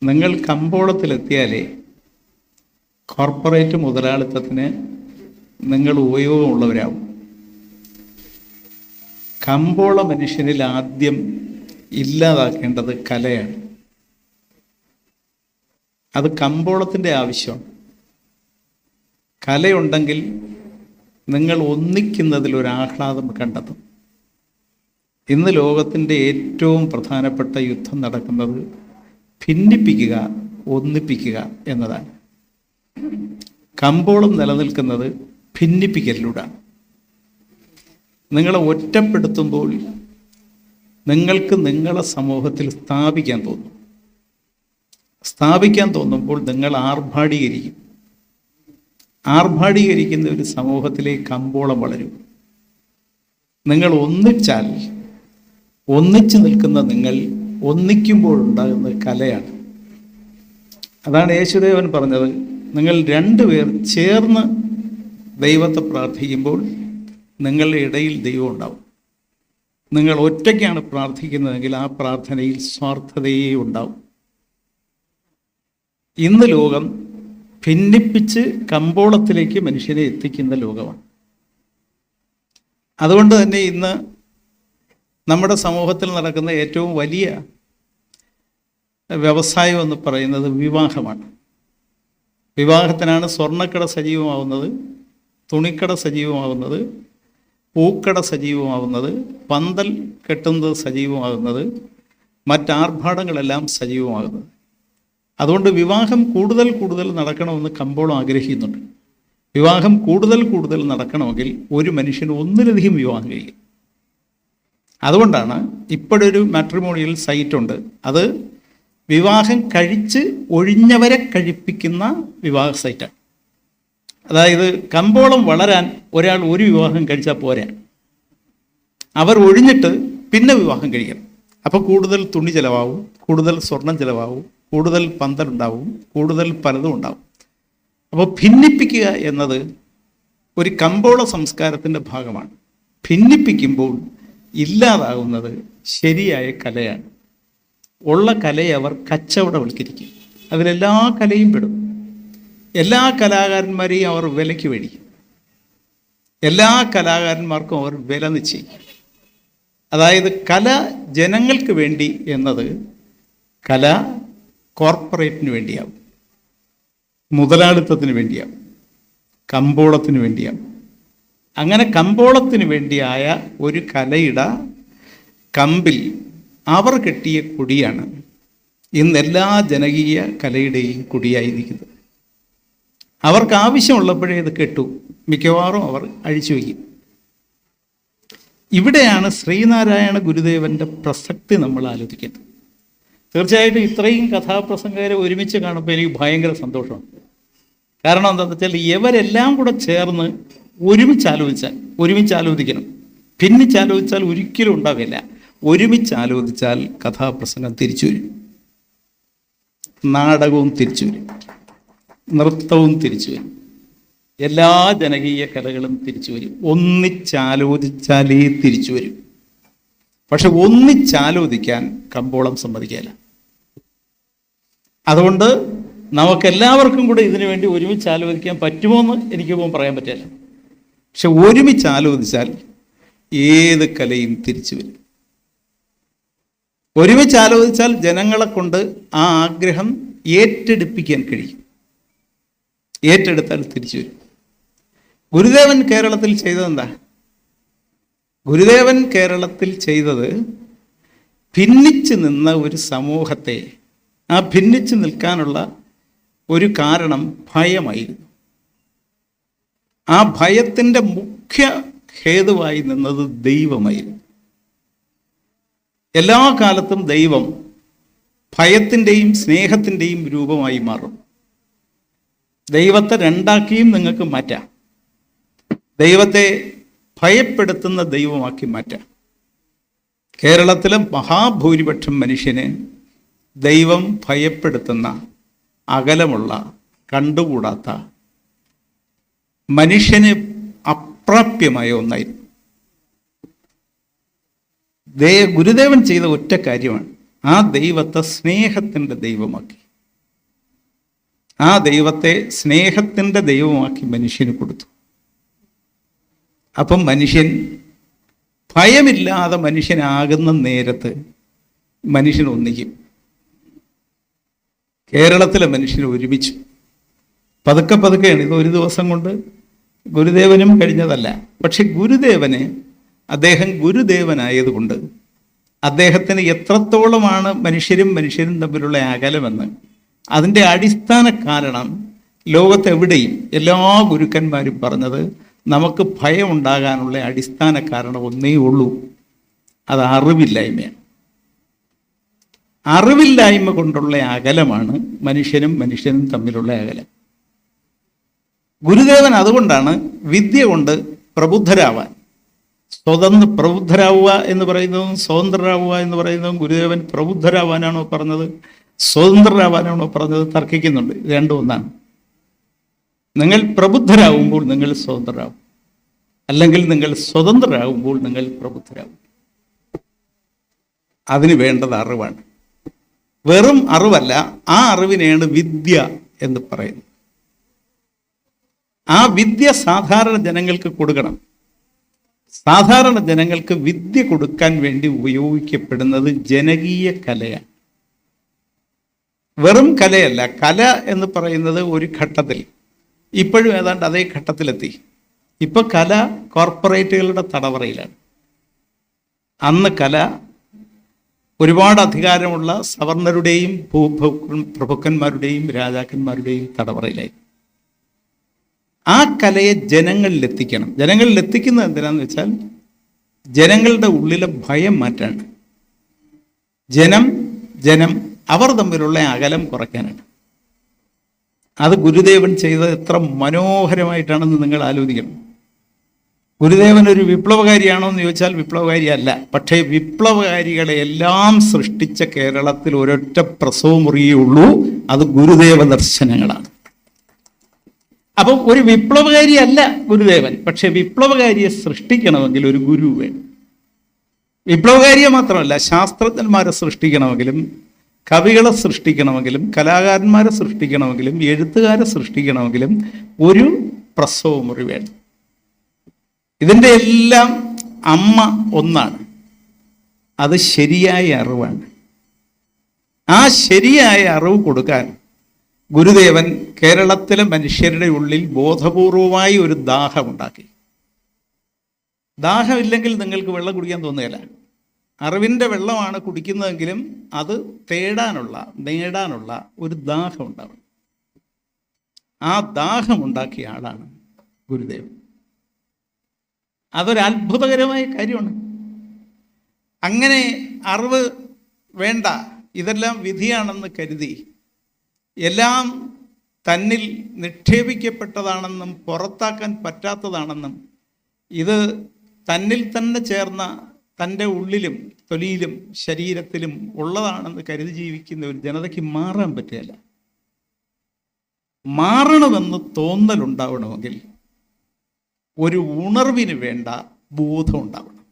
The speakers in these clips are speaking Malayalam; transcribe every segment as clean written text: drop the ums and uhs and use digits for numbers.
നിങ്ങൾ കമ്പോളത്തിലെത്തിയാലേ കോർപ്പറേറ്റ് മുതലാളിത്തത്തിന് നിങ്ങൾ ഉപയോഗമുള്ളവരാവും. കമ്പോള മനുഷ്യനിൽ ആദ്യം ഇല്ലാതാക്കേണ്ടത് കലയാണ്. അത് കമ്പോളത്തിൻ്റെ ആവശ്യമാണ്. കലയുണ്ടെങ്കിൽ നിങ്ങൾ ഒന്നിക്കുന്നതിൽ ഒരു ആഹ്ലാദം കണ്ടെത്തും. ഇന്ന് ലോകത്തിൻ്റെ ഏറ്റവും പ്രധാനപ്പെട്ട യുദ്ധം നടക്കുന്നത് ഭിന്നിപ്പിക്കുക, ഒന്നിപ്പിക്കുക എന്നതാണ്. കമ്പോളം നിലനിൽക്കുന്നത് ഭിന്നിപ്പിക്കലിലൂടെയാണ്. നിങ്ങളെ ഒറ്റപ്പെടുത്തുമ്പോൾ നിങ്ങൾക്ക് നിങ്ങളെ സമൂഹത്തിൽ സ്ഥാപിക്കാൻ തോന്നും. സ്ഥാപിക്കാൻ തോന്നുമ്പോൾ നിങ്ങൾ ആർഭാടീകരിക്കും. ആർഭാടീകരിക്കുന്ന ഒരു സമൂഹത്തിലെ കമ്പോളം വളരും. നിങ്ങൾ ഒന്നിച്ചാൽ, ഒന്നിച്ചു നിൽക്കുന്ന നിങ്ങൾ ഒന്നിക്കുമ്പോഴുണ്ടാകുന്ന കലയാണ്. അതാണ് യേശുദേവൻ പറഞ്ഞത്, നിങ്ങൾ രണ്ടുപേർ ചേർന്ന് ദൈവത്തെ പ്രാർത്ഥിക്കുമ്പോൾ നിങ്ങളുടെ ഇടയിൽ ദൈവം ഉണ്ടാവും. നിങ്ങൾ ഒറ്റയ്ക്കാണ് പ്രാർത്ഥിക്കുന്നതെങ്കിൽ ആ പ്രാർത്ഥനയിൽ സ്വാർത്ഥതയേ ഉണ്ടാവും. ഇന്ന് ലോകം ഭിന്നിപ്പിച്ച് കമ്പോളത്തിലേക്ക് മനുഷ്യനെ എത്തിക്കുന്ന ലോകമാണ്. അതുകൊണ്ട് തന്നെ ഇന്ന് നമ്മുടെ സമൂഹത്തിൽ നടക്കുന്ന ഏറ്റവും വലിയ വ്യവസായം എന്ന് പറയുന്നത് വിവാഹമാണ്. വിവാഹത്തിനാണ് സ്വർണ്ണക്കട സജീവമാവുന്നത്, തുണിക്കട സജീവമാവുന്നത്, പൂക്കട സജീവമാവുന്നത്, പന്തൽ കെട്ടുന്നത് സജീവമാകുന്നത്, മറ്റാർഭാടങ്ങളെല്ലാം സജീവമാകുന്നത്. അതുകൊണ്ട് വിവാഹം കൂടുതൽ കൂടുതൽ നടക്കണമെന്ന് കമ്പോളം ആഗ്രഹിക്കുന്നുണ്ട്. വിവാഹം കൂടുതൽ കൂടുതൽ നടക്കണമെങ്കിൽ ഒരു മനുഷ്യന് ഒന്നിലധികം വിവാഹം കഴിയും. അതുകൊണ്ടാണ് ഇപ്പോഴൊരു മാട്രിമോണിയൽ സൈറ്റുണ്ട്. അത് വിവാഹം കഴിച്ച് ഒഴിഞ്ഞവരെ കഴിപ്പിക്കുന്ന വിവാഹ സൈറ്റാണ്. അതായത് കമ്പോളം വളരാൻ ഒരാൾ ഒരു വിവാഹം കഴിച്ചാൽ പോരാ, അവർ ഒഴിഞ്ഞിട്ട് പിന്നെ വിവാഹം കഴിക്കണം. അപ്പോൾ കൂടുതൽ തുണി ചിലവാകും, കൂടുതൽ സ്വർണം ചിലവാകും, കൂടുതൽ പന്തലുണ്ടാവും, കൂടുതൽ പലതും ഉണ്ടാവും. അപ്പോൾ ഭിന്നിപ്പിക്കുക എന്നത് ഒരു കമ്പോള സംസ്കാരത്തിൻ്റെ ഭാഗമാണ്. ഭിന്നിപ്പിക്കുമ്പോൾ ഇല്ലാതാകുന്നത് ശരിയായ കലയാണ്. ഉള്ള കലയെ അവർ കച്ചവടവൽക്കരിക്കും. അതിലെല്ലാ കലയും പെടും. എല്ലാ കലാകാരന്മാരെയും അവർ വിലയ്ക്ക് മേടിക്കും. എല്ലാ കലാകാരന്മാർക്കും അവർ വില നിശ്ചയിക്കും. അതായത് കല ജനങ്ങൾക്ക് വേണ്ടി എന്നത് കല കോർപ്പറേറ്റിന് വേണ്ടിയാവും, മുതലാളിത്തത്തിന് വേണ്ടിയാവും, കമ്പോളത്തിന് വേണ്ടിയാവും. അങ്ങനെ കമ്പോളത്തിന് വേണ്ടിയായ ഒരു കലയുടെ കമ്പിൽ അവർ കെട്ടിയ കൊടിയാണ് ഇന്നെല്ലാ ജനകീയ കലയുടെയും കൊടിയായിരിക്കുന്നത്. അവർക്ക് ആവശ്യമുള്ളപ്പോഴേ ഇത് കെട്ടു, മിക്കവാറും അവർ അഴിച്ചു വയ്ക്കും. ഇവിടെയാണ് ശ്രീനാരായണ ഗുരുദേവൻ്റെ പ്രസക്തി നമ്മൾ ആലോചിക്കുന്നത്. തീർച്ചയായിട്ടും ഇത്രയും കഥാപ്രസംഗരെ ഒരുമിച്ച് കാണുമ്പോൾ എനിക്ക് ഭയങ്കര സന്തോഷമാണ്. കാരണം എന്താണെന്ന് വെച്ചാൽ ഇവരെല്ലാം കൂടെ ചേർന്ന് ഒരുമിച്ച് ആലോചിക്കണം. ഭിന്നിച്ചാലോചിച്ചാൽ ഒരിക്കലും ഉണ്ടാവില്ല. ഒരുമിച്ചാലോചിച്ചാൽ കഥാപ്രസംഗം തിരിച്ചു വരും, നാടകവും തിരിച്ചു വരും, നൃത്തവും തിരിച്ചു വരും, എല്ലാ ജനകീയ കലകളും തിരിച്ചു വരും. ഒന്നിച്ചാലോചിച്ചാലേ തിരിച്ചു വരും. പക്ഷെ ഒന്നിച്ചാലോചിക്കാൻ കമ്പോളം സമ്മതിക്കില്ല. അതുകൊണ്ട് നമുക്കെല്ലാവർക്കും കൂടെ ഇതിനു വേണ്ടി ഒരുമിച്ച് ആലോചിക്കാൻ പറ്റുമോ എന്ന് എനിക്കിപ്പോൾ പറയാൻ പറ്റില്ല. പക്ഷെ ഒരുമിച്ച് ആലോചിച്ചാൽ ഏത് കലയും തിരിച്ചു വരും. ഒരുമിച്ച് ആലോചിച്ചാൽ ജനങ്ങളെ കൊണ്ട് ആ ആഗ്രഹം ഏറ്റെടുപ്പിക്കാൻ കഴിയും. ഏറ്റെടുത്താൽ തിരിച്ചു വരും. ഗുരുദേവൻ കേരളത്തിൽ ചെയ്തതെന്താ? ഗുരുദേവൻ കേരളത്തിൽ ചെയ്തത് ഭിന്നിച്ച് നിന്ന ഒരു സമൂഹത്തെ, ആ ഭിന്നിച്ച് നിൽക്കാനുള്ള ഒരു കാരണം ഭയമായിരുന്നു. ആ ഭയത്തിൻ്റെ മുഖ്യ ഹേതുവായി നിന്നത് ദൈവമായിരുന്നു. എല്ലാ കാലത്തും ദൈവം ഭയത്തിൻ്റെയും സ്നേഹത്തിൻ്റെയും രൂപമായി മാറും. ദൈവത്തെ രണ്ടാക്കിയും നിങ്ങൾക്ക് മാറ്റാം. ദൈവത്തെ ഭയപ്പെടുത്തുന്ന ദൈവമാക്കി മാറ്റാം. കേരളത്തിലെ മഹാഭൂരിപക്ഷം മനുഷ്യന് ദൈവം ഭയപ്പെടുത്തുന്ന, അകലമുള്ള, കണ്ടുകൂടാത്ത, മനുഷ്യന് അപ്രാപ്യമായ ഒന്നായിരുന്നു. ഗുരുദേവൻ ചെയ്ത ഒറ്റ കാര്യമാണ്, ആ ദൈവത്തെ സ്നേഹത്തിൻ്റെ ദൈവമാക്കി. ആ ദൈവത്തെ സ്നേഹത്തിൻ്റെ ദൈവമാക്കി മനുഷ്യന് കൊടുത്തു. അപ്പം മനുഷ്യൻ ഭയമില്ലാതെ മനുഷ്യനാകുന്ന നേരത്ത് മനുഷ്യൻ ഒന്നിക്കും. കേരളത്തിലെ മനുഷ്യൻ ഒരുമിച്ചു. പതുക്കെ പതുക്കെയാണ്, ഇത് ഒരു ദിവസം കൊണ്ട് ഗുരുദേവനും കഴിഞ്ഞതല്ല. പക്ഷെ ഗുരുദേവന്, അദ്ദേഹം ഗുരുദേവനായതുകൊണ്ട് അദ്ദേഹത്തിന് എത്രത്തോളമാണ് മനുഷ്യരും തമ്മിലുള്ള അകലമെന്ന് അതിൻ്റെ അടിസ്ഥാന കാരണം ലോകത്തെവിടെയും എല്ലാ ഗുരുക്കന്മാരും പറഞ്ഞത് നമുക്ക് ഭയം ഉണ്ടാകാനുള്ള അടിസ്ഥാന കാരണം ഒന്നേ ഉള്ളൂ, അത് അറിവില്ലായ്മയാണ്. അറിവില്ലായ്മ കൊണ്ടുള്ള അകലമാണ് മനുഷ്യനും തമ്മിലുള്ള അകലം. ഗുരുദേവൻ അതുകൊണ്ടാണ് വിദ്യ കൊണ്ട് പ്രബുദ്ധരാവാൻ, പ്രബുദ്ധരാവുക എന്ന് പറയുന്നതും സ്വതന്ത്രരാവുക എന്ന് പറയുന്നതും ഗുരുദേവൻ പ്രബുദ്ധരാവാനാണോ പറഞ്ഞത്, സ്വതന്ത്രരാവാനാണോ പറഞ്ഞത് തർക്കിക്കുന്നുണ്ട്. രണ്ടും ഒന്നാണ്. നിങ്ങൾ പ്രബുദ്ധരാകുമ്പോൾ നിങ്ങൾ സ്വതന്ത്രരാകും, അല്ലെങ്കിൽ നിങ്ങൾ സ്വതന്ത്രരാകുമ്പോൾ നിങ്ങൾ പ്രബുദ്ധരാകും. അതിന് വേണ്ടത് അറിവാണ്. വെറും അറിവല്ല, ആ അറിവിനെയാണ് വിദ്യ എന്ന് പറയുന്നത്. ആ വിദ്യ സാധാരണ ജനങ്ങൾക്ക് കൊടുക്കണം. സാധാരണ ജനങ്ങൾക്ക് വിദ്യ കൊടുക്കാൻ വേണ്ടി ഉപയോഗിക്കപ്പെടുന്നത് ജനകീയ കലയാണ്, വെറും കലയല്ല. കല എന്ന് പറയുന്നത് ഒരു ഘട്ടത്തിൽ, ഇപ്പോഴും ഏതാണ്ട് അതേ ഘട്ടത്തിലെത്തി. ഇപ്പൊ കല കോർപ്പറേറ്റുകളുടെ തടവറയിലാണ്. അന്ന് കല ഒരുപാട് അധികാരമുള്ള സവർണരുടെയും പ്രഭുക്കന്മാരുടെയും രാജാക്കന്മാരുടെയും തടവറയിലായി. ആ കലയെ ജനങ്ങളിലെത്തിക്കണം. ജനങ്ങളിലെത്തിക്കുന്നത് എന്തിനാന്ന് വെച്ചാൽ ജനങ്ങളുടെ ഉള്ളിലെ ഭയം മാറ്റാണ്. ജനം അവർ തമ്മിലുള്ള അകലം കുറയ്ക്കാനാണ്. അത് ഗുരുദേവൻ ചെയ്തത് എത്ര മനോഹരമായിട്ടാണെന്ന് നിങ്ങൾ ആലോചിക്കണം. ഗുരുദേവൻ ഒരു വിപ്ലവകാരിയാണോ എന്ന് ചോദിച്ചാൽ വിപ്ലവകാരിയല്ല. പക്ഷേ വിപ്ലവകാരികളെ എല്ലാം സൃഷ്ടിച്ച കേരളത്തിൽ ഒരൊറ്റ പ്രസവ മുറിയേ ഉള്ളൂ, അത് ഗുരുദേവ ദർശനങ്ങളാണ്. അപ്പം ഒരു വിപ്ലവകാരിയല്ല ഗുരുദേവൻ, പക്ഷെ വിപ്ലവകാരിയെ സൃഷ്ടിക്കണമെങ്കിൽ ഒരു ഗുരു വേണം. വിപ്ലവകാരിയെ മാത്രമല്ല, ശാസ്ത്രജ്ഞന്മാരെ സൃഷ്ടിക്കണമെങ്കിലും, കവികളെ സൃഷ്ടിക്കണമെങ്കിലും, കലാകാരന്മാരെ സൃഷ്ടിക്കണമെങ്കിലും, എഴുത്തുകാരെ സൃഷ്ടിക്കണമെങ്കിലും ഒരു പ്രസവ മുറി വേണം. ഇതിൻ്റെ എല്ലാം അമ്മ ഒന്നാണ്, അത് ശരിയായ അറിവാണ്. ആ ശരിയായ അറിവ് കൊടുക്കാൻ ഗുരുദേവൻ കേരളത്തിലെ മനുഷ്യരുടെ ഉള്ളിൽ ബോധപൂർവമായി ഒരു ദാഹമുണ്ടാക്കി. ദാഹമില്ലെങ്കിൽ നിങ്ങൾക്ക് വെള്ളം കുടിക്കാൻ തോന്നുകയില്ല. അറിവിൻ്റെ വെള്ളമാണ് കുടിക്കുന്നതെങ്കിലും അത് നേടാനുള്ള ഒരു ദാഹം ഉണ്ടാവണം. ആ ദാഹമുണ്ടാക്കിയ ആളാണ് ഗുരുദേവൻ. അതൊരു അത്ഭുതകരമായ കാര്യമാണ്. അങ്ങനെ അറിവ് വേണ്ട, ഇതെല്ലാം വിധിയാണെന്ന് കരുതി എല്ലാം തന്നിൽ നിക്ഷേപിക്കപ്പെട്ടതാണെന്നും പുറത്താക്കാൻ പറ്റാത്തതാണെന്നും ഇത് തന്നിൽ തന്നെ ചേർന്ന തൻ്റെ ഉള്ളിലും തൊലിയിലും ശരീരത്തിലും ഉള്ളതാണെന്ന് കരുതി ജീവിക്കുന്ന ഒരു ജനതയ്ക്ക് മാറാൻ പറ്റുകയില്ല. മാറണമെന്ന് തോന്നലുണ്ടാവണമെങ്കിൽ ഒരു ഉണർവിന് വേണ്ട ബോധം ഉണ്ടാവണം.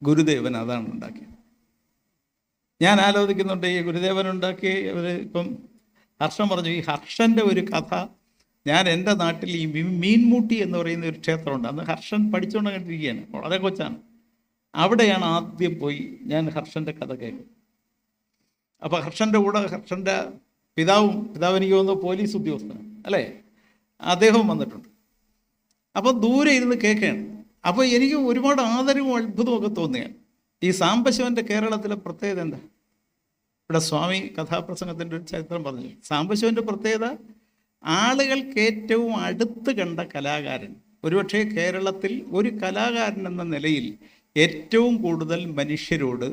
ഗുരുദേവൻ അതാണ് ഉണ്ടാക്കിയത്. ഞാൻ ആലോചിക്കുന്നുണ്ട്, ഈ ഗുരുദേവൻ ഉണ്ടാക്കി ഇപ്പം ഹർഷൻ പറഞ്ഞു, ഈ ഹർഷൻ്റെ ഒരു കഥ ഞാൻ എൻ്റെ നാട്ടിൽ ഈ മീൻമുട്ടി എന്ന് പറയുന്ന ഒരു ക്ഷേത്രമുണ്ട്. അന്ന് ഹർഷൻ പഠിച്ചുകൊണ്ട് കണ്ടിരിക്കുകയാണ്, വളരെ കൊച്ചാണ്. അവിടെയാണ് ആദ്യം പോയി ഞാൻ ഹർഷൻ്റെ കഥ കേൾക്കും. അപ്പോൾ ഹർഷൻ്റെ കൂടെ ഹർഷൻ്റെ പിതാവ് എനിക്ക് തോന്നുന്നു പോലീസ് ഉദ്യോഗസ്ഥനാണ് അല്ലേ, അദ്ദേഹവും വന്നിട്ടുണ്ട്. അപ്പോൾ ദൂരെ ഇരുന്ന് കേൾക്കുകയാണ്. അപ്പോൾ എനിക്ക് ഒരുപാട് ആദരവും അത്ഭുതവും ഒക്കെ തോന്നുകയാണ്. ഈ സാംബശിവൻ്റെ കേരളത്തിലെ പ്രത്യേകത എന്താ? ഇവിടെ സ്വാമി കഥാപ്രസംഗത്തിൻ്റെ ഒരു ചരിത്രം പറഞ്ഞു. സാംബശിവൻ്റെ പ്രത്യേകത, ആളുകൾക്ക് ഏറ്റവും അടുത്ത് കണ്ട കലാകാരൻ. ഒരുപക്ഷെ കേരളത്തിൽ ഒരു കലാകാരൻ എന്ന നിലയിൽ ഏറ്റവും കൂടുതൽ മനുഷ്യരോട്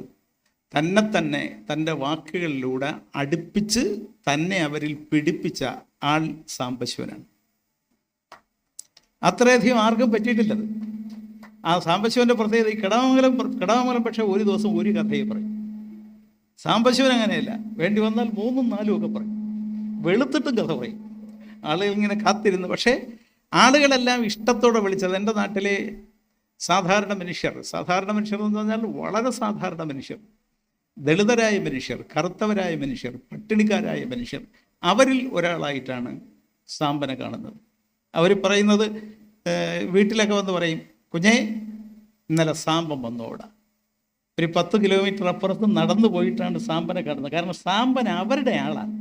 തന്നെ തൻ്റെ വാക്കുകളിലൂടെ അടുപ്പിച്ച് തന്നെ അവരിൽ പിടിപ്പിച്ച ആൾ സാംബശിവനാണ്. അത്രയധികം ആർക്കും പറ്റിയിട്ടില്ലത്. ആ സാംബശിവൻ്റെ പ്രത്യേകത, ഈ കിടാമംഗലം പക്ഷേ ഒരു ദിവസം ഒരു കഥയെ പറയും. സാംബശിവൻ അങ്ങനെയല്ല, വേണ്ടി വന്നാൽ 3ഉം 4ഉം ഒക്കെ പറയും. വെളുത്തിട്ടും കഥ പറയും. ആളുകൾ ഇങ്ങനെ കാത്തിരുന്നു. പക്ഷേ ആളുകളെല്ലാം ഇഷ്ടത്തോടെ വിളിച്ചത്. എൻ്റെ നാട്ടിലെ സാധാരണ മനുഷ്യർ എന്ന് പറഞ്ഞാൽ വളരെ സാധാരണ മനുഷ്യർ, ദളിതരായ മനുഷ്യർ, കറുത്തവരായ മനുഷ്യർ, പട്ടിണിക്കാരായ മനുഷ്യർ, അവരിൽ ഒരാളായിട്ടാണ് സാമ്പനെ കാണുന്നത്. അവർ പറയുന്നത്, വീട്ടിലൊക്കെ വന്ന് പറയും, കുഞ്ഞേ ഇന്നലെ സാമ്പൻ വന്നോടാ. ഒരു 10 കിലോമീറ്റർ അപ്പുറത്ത് നടന്നു പോയിട്ടാണ് സാമ്പനെ കാണുന്നത്. കാരണം സാമ്പൻ അവരുടെ ആളാണ്.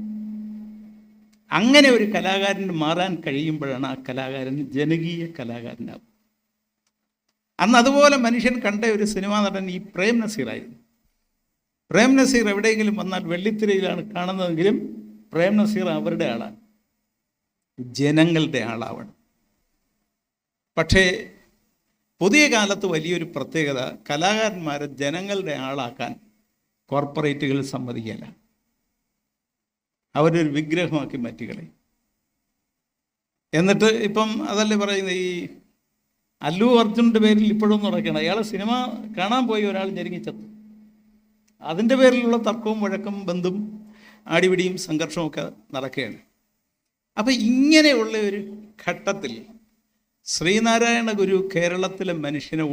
അങ്ങനെ ഒരു കലാകാരന് മാറാൻ കഴിയുമ്പോഴാണ് ആ കലാകാരൻ ജനകീയ കലാകാരനാകും. അന്ന് അതുപോലെ മനുഷ്യൻ കണ്ട ഒരു സിനിമാ നടൻ ഈ പ്രേം നസീറായിരുന്നു. പ്രേം നസീർ എവിടെയെങ്കിലും വന്നാൽ വെള്ളിത്തിരയിലാണ് കാണുന്നതെങ്കിലും പ്രേം നസീർ അവരുടെ ആളാണ്, ജനങ്ങളുടെ ആളാവണം. പക്ഷേ പുതിയ കാലത്ത് വലിയൊരു പ്രത്യേകത, കലാകാരന്മാരെ ജനങ്ങളുടെ ആളാക്കാൻ കോർപ്പറേറ്റുകൾ സമ്മതിക്കില്ല. അവരൊരു വിഗ്രഹമാക്കി മാറ്റിക്കളെ. എന്നിട്ട് ഇപ്പം അതല്ലേ പറയുന്നത്, ഈ അല്ലു അർജുൻ്റെ പേരിൽ ഇപ്പോഴും നടക്കണം. അയാളെ സിനിമ കാണാൻ പോയി ഒരാൾ ഞെരുങ്ങിച്ചെത്തു. അതിൻ്റെ പേരിലുള്ള തർക്കവും വഴക്കും ബന്ധും ആടിപിടിയും സംഘർഷവും ഒക്കെ നടക്കുകയാണ്. അപ്പം ഇങ്ങനെയുള്ള ഒരു ഘട്ടത്തിൽ ശ്രീനാരായണ ഗുരു കേരളത്തിലെ മനുഷ്യനെ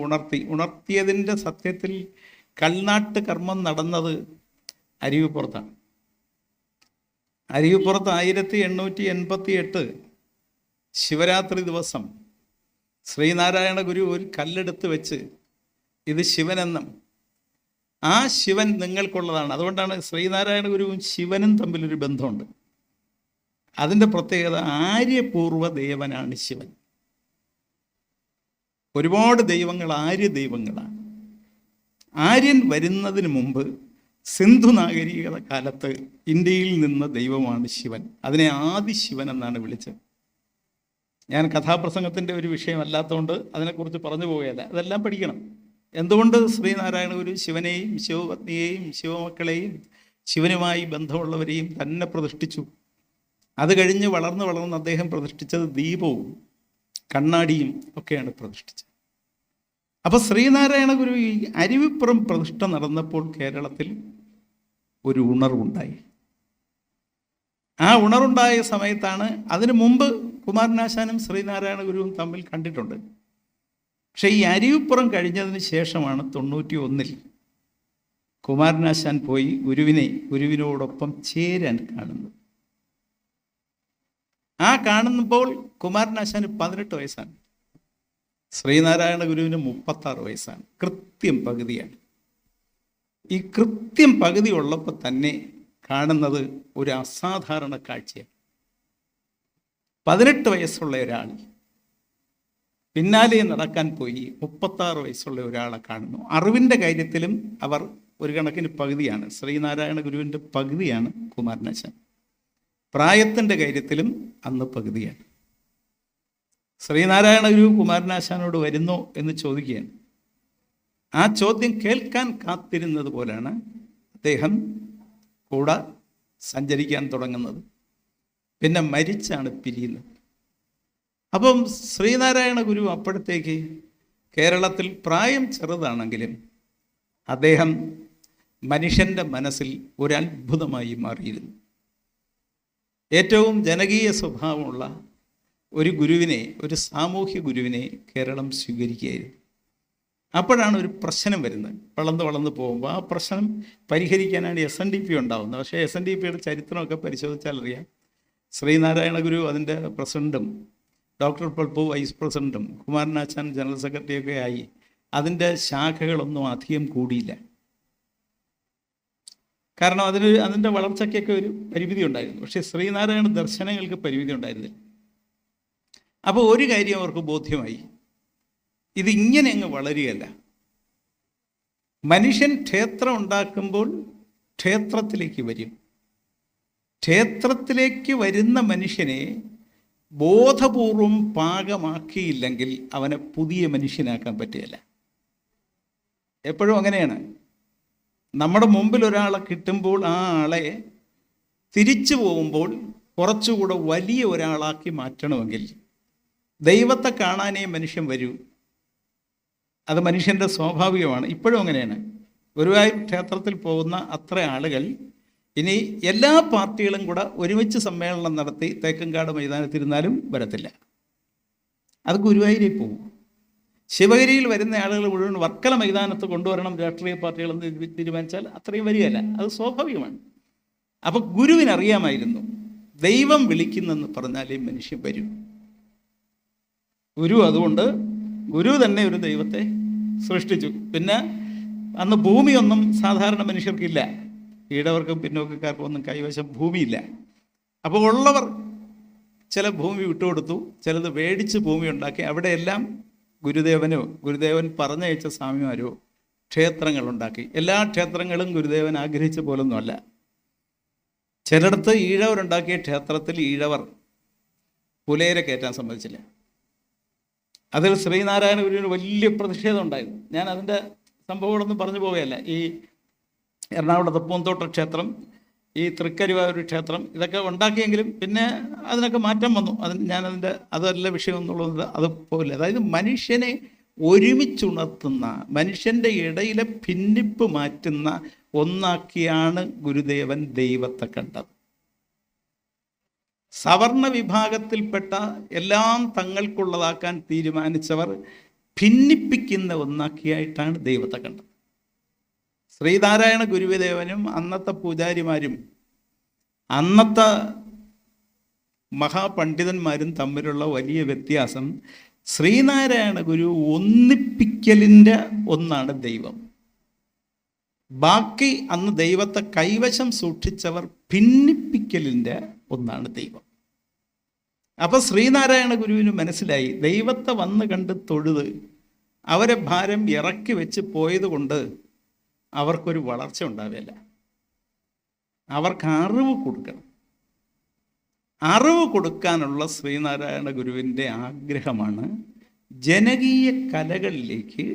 ഉണർത്തിയതിൻ്റെ സത്യത്തിൽ കൽനാട്ട് കർമ്മം നടന്നത് അരുവിപ്പുറത്താണ്. അരുവിപ്പുറത്ത് 1888 ശിവരാത്രി ദിവസം ശ്രീനാരായണ ഗുരു ഒരു കല്ലെടുത്ത് വെച്ച്, ഇത് ശിവനെന്നും ആ ശിവൻ നിങ്ങൾക്കുള്ളതാണ്. അതുകൊണ്ടാണ് ശ്രീനാരായണ ഗുരുവും ശിവനും തമ്മിലൊരു ബന്ധമുണ്ട്. അതിൻ്റെ പ്രത്യേകത, ആര്യപൂർവ്വ ദേവനാണ് ശിവൻ. ഒരുപാട് ദൈവങ്ങൾ ആര്യ ദൈവങ്ങളാണ്. ആര്യൻ വരുന്നതിന് മുമ്പ് സിന്ധു നാഗരികത കാലത്ത് ഇന്ത്യയിൽ നിന്ന ദൈവമാണ് ശിവൻ. അതിനെ ആദി ശിവൻ എന്നാണ് വിളിച്ചത്. ഞാൻ കഥാപ്രസംഗത്തിൻ്റെ ഒരു വിഷയമല്ലാത്തതുകൊണ്ട് അതിനെക്കുറിച്ച് പറഞ്ഞു പോവുകയല്ല, അതെല്ലാം പഠിക്കണം. എന്തുകൊണ്ട് ശ്രീനാരായണ ഗുരു ശിവനെയും ശിവപത്നിയെയും ശിവമക്കളെയും ശിവനുമായി ബന്ധമുള്ളവരെയും തന്നെ പ്രതിഷ്ഠിച്ചു? അത് കഴിഞ്ഞ് വളർന്ന് അദ്ദേഹം പ്രതിഷ്ഠിച്ചത് ദീപവും കണ്ണാടിയും ഒക്കെയാണ് പ്രതിഷ്ഠിച്ചത്. അപ്പോൾ ശ്രീനാരായണ ഗുരു ഈ അരുവിപ്പുറം പ്രതിഷ്ഠ നടന്നപ്പോൾ കേരളത്തിൽ ഒരു ഉണർവുണ്ടായി. ആ ഉണർവുണ്ടായ സമയത്താണ്, അതിനു മുമ്പ് കുമാരനാശാനും ശ്രീനാരായണ ഗുരുവും തമ്മിൽ കണ്ടിട്ടുണ്ട്. പക്ഷേ ഈ അരുവിപ്പുറം കഴിഞ്ഞതിന് ശേഷമാണ് 91 കുമാരനാശാൻ പോയി ഗുരുവിനോടൊപ്പം ചേരാൻ കാണുന്നത്. ആ കാണുമ്പോൾ കുമാരനാശാന് 18 വയസ്സാണ്, ശ്രീനാരായണ ഗുരുവിന് 36 വയസ്സാണ്. കൃത്യം പകുതിയാണ്. ഈ കൃത്യം പകുതി ഉള്ളപ്പോൾ തന്നെ കാണുന്നത് ഒരു അസാധാരണ കാഴ്ചയാണ്. 18 വയസ്സുള്ള ഒരാൾ പിന്നാലെ നടക്കാൻ പോയി 36 വയസ്സുള്ള ഒരാളെ കാണുന്നു. അറിവിൻ്റെ കാര്യത്തിലും അവർ ഒരു കണക്കിന് പകുതിയാണ്. ശ്രീനാരായണ ഗുരുവിൻ്റെ പകുതിയാണ് കുമാരനാശാൻ. പ്രായത്തിൻ്റെ കാര്യത്തിലും അന്ന് പകുതിയാണ്. ശ്രീനാരായണ ഗുരു കുമാരനാശാനോട് വരുന്നോ എന്ന് ചോദിക്കുകയാണ്. ആ ചോദ്യം കേൾക്കാൻ കാത്തിരുന്നത് പോലെയാണ് അദ്ദേഹം കൂടെ സഞ്ചരിക്കാൻ തുടങ്ങുന്നത്. പിന്നെ മരിച്ചാണ് പിരിയുന്നത്. അപ്പം ശ്രീനാരായണ ഗുരു അപ്പോഴത്തേക്ക് കേരളത്തിൽ പ്രായം ചെറുതാണെങ്കിലും അദ്ദേഹം മനുഷ്യൻ്റെ മനസ്സിൽ ഒരു അത്ഭുതമായി മാറിയിരുന്നു. ഏറ്റവും ജനകീയ സ്വഭാവമുള്ള ഒരു ഗുരുവിനെ, ഒരു സാമൂഹ്യ ഗുരുവിനെ കേരളം സ്വീകരിക്കുകയായിരുന്നു. അപ്പോഴാണ് ഒരു പ്രശ്നം വരുന്നത്. വളർന്ന് പോകുമ്പോൾ ആ പ്രശ്നം പരിഹരിക്കാനാണ് SNDP ഉണ്ടാകുന്നത്. പക്ഷേ SNDPയുടെ ചരിത്രമൊക്കെ പരിശോധിച്ചാൽ അറിയാം, ശ്രീനാരായണ ഗുരു അതിൻ്റെ പ്രസിഡൻറ്റും ഡോക്ടർ പൽപ്പു വൈസ് പ്രസിഡൻറ്റും കുമാരനാശാൻ ജനറൽ സെക്രട്ടറിയൊക്കെ ആയി. അതിൻ്റെ ശാഖകളൊന്നും അധികം കൂടിയില്ല. കാരണം അതിൻ്റെ വളർച്ചയ്ക്കൊക്കെ ഒരു പരിമിതി ഉണ്ടായിരുന്നു. പക്ഷേ ശ്രീനാരായണ ദർശനങ്ങൾക്ക് പരിമിതി ഉണ്ടായിരുന്നില്ല. അപ്പോൾ ഒരു കാര്യം അവർക്ക് ബോധ്യമായി, ഇതിങ്ങനെ അങ്ങ് വളരുകയല്ല. മനുഷ്യൻ ക്ഷേത്രം ഉണ്ടാക്കുമ്പോൾ ക്ഷേത്രത്തിലേക്ക് വരും. ക്ഷേത്രത്തിലേക്ക് വരുന്ന മനുഷ്യനെ ബോധപൂർവം പാകമാക്കിയില്ലെങ്കിൽ അവനെ പുതിയ മനുഷ്യനാക്കാൻ പറ്റുകയില്ല. എപ്പോഴും അങ്ങനെയാണ്. നമ്മുടെ മുമ്പിൽ ഒരാളെ കിട്ടുമ്പോൾ ആ ആളെ തിരിച്ചു പോകുമ്പോൾ കുറച്ചുകൂടെ വലിയ ഒരാളാക്കി മാറ്റണമെങ്കിൽ ദൈവത്തെ കാണാനേ മനുഷ്യൻ വരൂ. അത് മനുഷ്യൻ്റെ സ്വാഭാവികമാണ്. ഇപ്പോഴും അങ്ങനെയാണ്. ഗുരുവായൂർ ക്ഷേത്രത്തിൽ പോകുന്ന അത്ര ആളുകൾ ഇനി എല്ലാ പാർട്ടികളും കൂടെ ഒരുമിച്ച് സമ്മേളനം നടത്തി തേക്കങ്കാട് മൈതാനത്തിരുന്നാലും വരത്തില്ല. അത് ഗുരുവായൂരിൽ പോകും. ശിവഗിരിയിൽ വരുന്ന ആളുകൾ മുഴുവൻ വർക്കല മൈതാനത്ത് കൊണ്ടുവരണം രാഷ്ട്രീയ പാർട്ടികളെന്ന് തീരുമാനിച്ചാൽ അത്രയും വരികയല്ല. അത് സ്വാഭാവികമാണ്. അപ്പോൾ ഗുരുവിനറിയാമായിരുന്നു ദൈവം വിളിക്കുന്നെന്ന് പറഞ്ഞാലേ മനുഷ്യൻ വരും. ഗുരു അതുകൊണ്ട് ഗുരു തന്നെ ഒരു ദൈവത്തെ സൃഷ്ടിച്ചു. പിന്നെ അന്ന് ഭൂമിയൊന്നും സാധാരണ മനുഷ്യർക്കില്ല, ഈഴവർക്കും പിന്നോക്കക്കാർക്കും ഒന്നും കൈവശം ഭൂമിയില്ല. അപ്പോൾ ഉള്ളവർ ചില ഭൂമി വിട്ടുകൊടുത്തു, ചിലത് മേടിച്ച് ഭൂമി ഉണ്ടാക്കി. അവിടെയെല്ലാം ഗുരുദേവൻ പറഞ്ഞയച്ച സ്വാമിമാരോ ക്ഷേത്രങ്ങളുണ്ടാക്കി. എല്ലാ ക്ഷേത്രങ്ങളും ഗുരുദേവൻ ആഗ്രഹിച്ച പോലൊന്നുമല്ല. ചിലയിടത്ത് ഈഴവരുണ്ടാക്കിയ ക്ഷേത്രത്തിൽ ഈഴവർ പുലയരെ കയറ്റാൻ സമ്മതിച്ചില്ല. അതിൽ ശ്രീനാരായണ ഗുരുവിന് വലിയ പ്രതിഷേധം ഉണ്ടായിരുന്നു. ഞാൻ അതിൻ്റെ സംഭവങ്ങളൊന്നും പറഞ്ഞു പോവുകയല്ല. ഈ എറണാകുളത്തെ പൂന്തോട്ട ക്ഷേത്രം, ഈ തൃക്കരിവായൂർ ക്ഷേത്രം, ഇതൊക്കെ ഉണ്ടാക്കിയെങ്കിലും പിന്നെ അതിനൊക്കെ മാറ്റം വന്നു. അതല്ല വിഷയം എന്നുള്ളത്, അത് പോകില്ല. അതായത് മനുഷ്യനെ ഒരുമിച്ചുണർത്തുന്ന, മനുഷ്യൻ്റെ ഇടയിലെ ഭിന്നിപ്പ് മാറ്റുന്ന ഒന്നാക്കിയാണ് ഗുരുദേവൻ ദൈവത്തെ കണ്ടത്. സവർണ വിഭാഗത്തിൽപ്പെട്ട എല്ലാം തങ്ങൾക്കുള്ളതാക്കാൻ തീരുമാനിച്ചവർ ഭിന്നിപ്പിക്കുന്ന ഒന്നാക്കിയായിട്ടാണ് ദൈവത്തെ കണ്ടത്. ശ്രീനാരായണ ഗുരുദേവനും അന്നത്തെ പൂജാരിമാരും അന്നത്തെ മഹാപണ്ഡിതന്മാരും തമ്മിലുള്ള വലിയ വ്യത്യാസം, ശ്രീനാരായണ ഗുരു ഒന്നിപ്പിക്കലിൻ്റെ ഒന്നാണ് ദൈവം. ബാക്കി അന്ന് ദൈവത്തെ കൈവശം സൂക്ഷിച്ചവർ ഭിന്നിപ്പിക്കലിൻ്റെ ഒന്നാണ് ദൈവം. അപ്പോൾ ശ്രീനാരായണ ഗുരുവിന് മനസ്സിലായി, ദൈവത്തെ വന്ന് കണ്ട് തൊഴുത് അവരെ ഭാരം ഇറക്കി വെച്ച് പോയത് കൊണ്ട് അവർക്കൊരു വളർച്ച ഉണ്ടാവില്ല. അവർക്ക് അറിവ് കൊടുക്കണം. അറിവ് കൊടുക്കാനുള്ള ശ്രീനാരായണ ഗുരുവിൻ്റെ ആഗ്രഹമാണ് ജനകീയ കലകളിലേക്ക്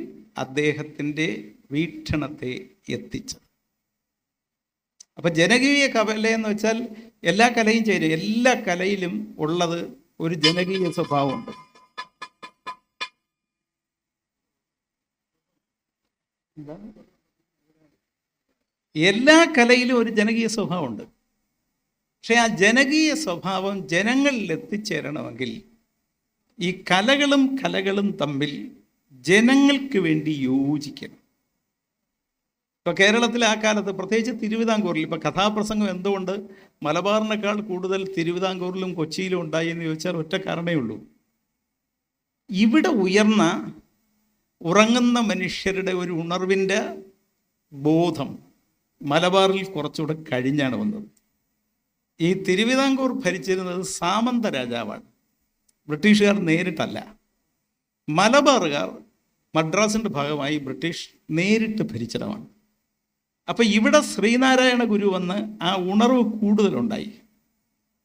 അദ്ദേഹത്തിൻ്റെ വീക്ഷണത്തെ എത്തിച്ചത്. അപ്പം ജനകീയ കല എന്ന് വെച്ചാൽ എല്ലാ കലയും ചേരും. എല്ലാ കലയിലും ഉള്ളത് ഒരു ജനകീയ സ്വഭാവമുണ്ട്. എല്ലാ കലയിലും ഒരു ജനകീയ സ്വഭാവമുണ്ട്. പക്ഷെ ആ ജനകീയ സ്വഭാവം ജനങ്ങളിൽ എത്തിച്ചേരണമെങ്കിൽ ഈ കലകളും തമ്മിൽ ജനങ്ങൾക്ക് വേണ്ടി യോജിക്കണം. ഇപ്പോൾ കേരളത്തിൽ ആ കാലത്ത്, പ്രത്യേകിച്ച് തിരുവിതാംകൂറിൽ, ഇപ്പോൾ കഥാപ്രസംഗം എന്തുകൊണ്ട് മലബാറിനേക്കാൾ കൂടുതൽ തിരുവിതാംകൂറിലും കൊച്ചിയിലും ഉണ്ടായി എന്ന് ചോദിച്ചാൽ ഒറ്റ കാരണമേ ഉള്ളൂ. ഇവിടെ ഉറങ്ങുന്ന മനുഷ്യരുടെ ഒരു ഉണർവിൻ്റെ ബോധം മലബാറിൽ കുറച്ചുകൂടെ കഴിഞ്ഞാണ് വന്നത്. ഈ തിരുവിതാംകൂർ ഭരിച്ചിരുന്നത് സാമന്ത രാജാവാണ്, ബ്രിട്ടീഷുകാർ നേരിട്ടല്ല. മലബാറുകാർ മദ്രാസിൻ്റെ ഭാഗമായി ബ്രിട്ടീഷ് നേരിട്ട് ഭരിച്ചിടമാണ്. അപ്പം ഇവിടെ ശ്രീനാരായണ ഗുരു വന്ന് ആ ഉണർവ്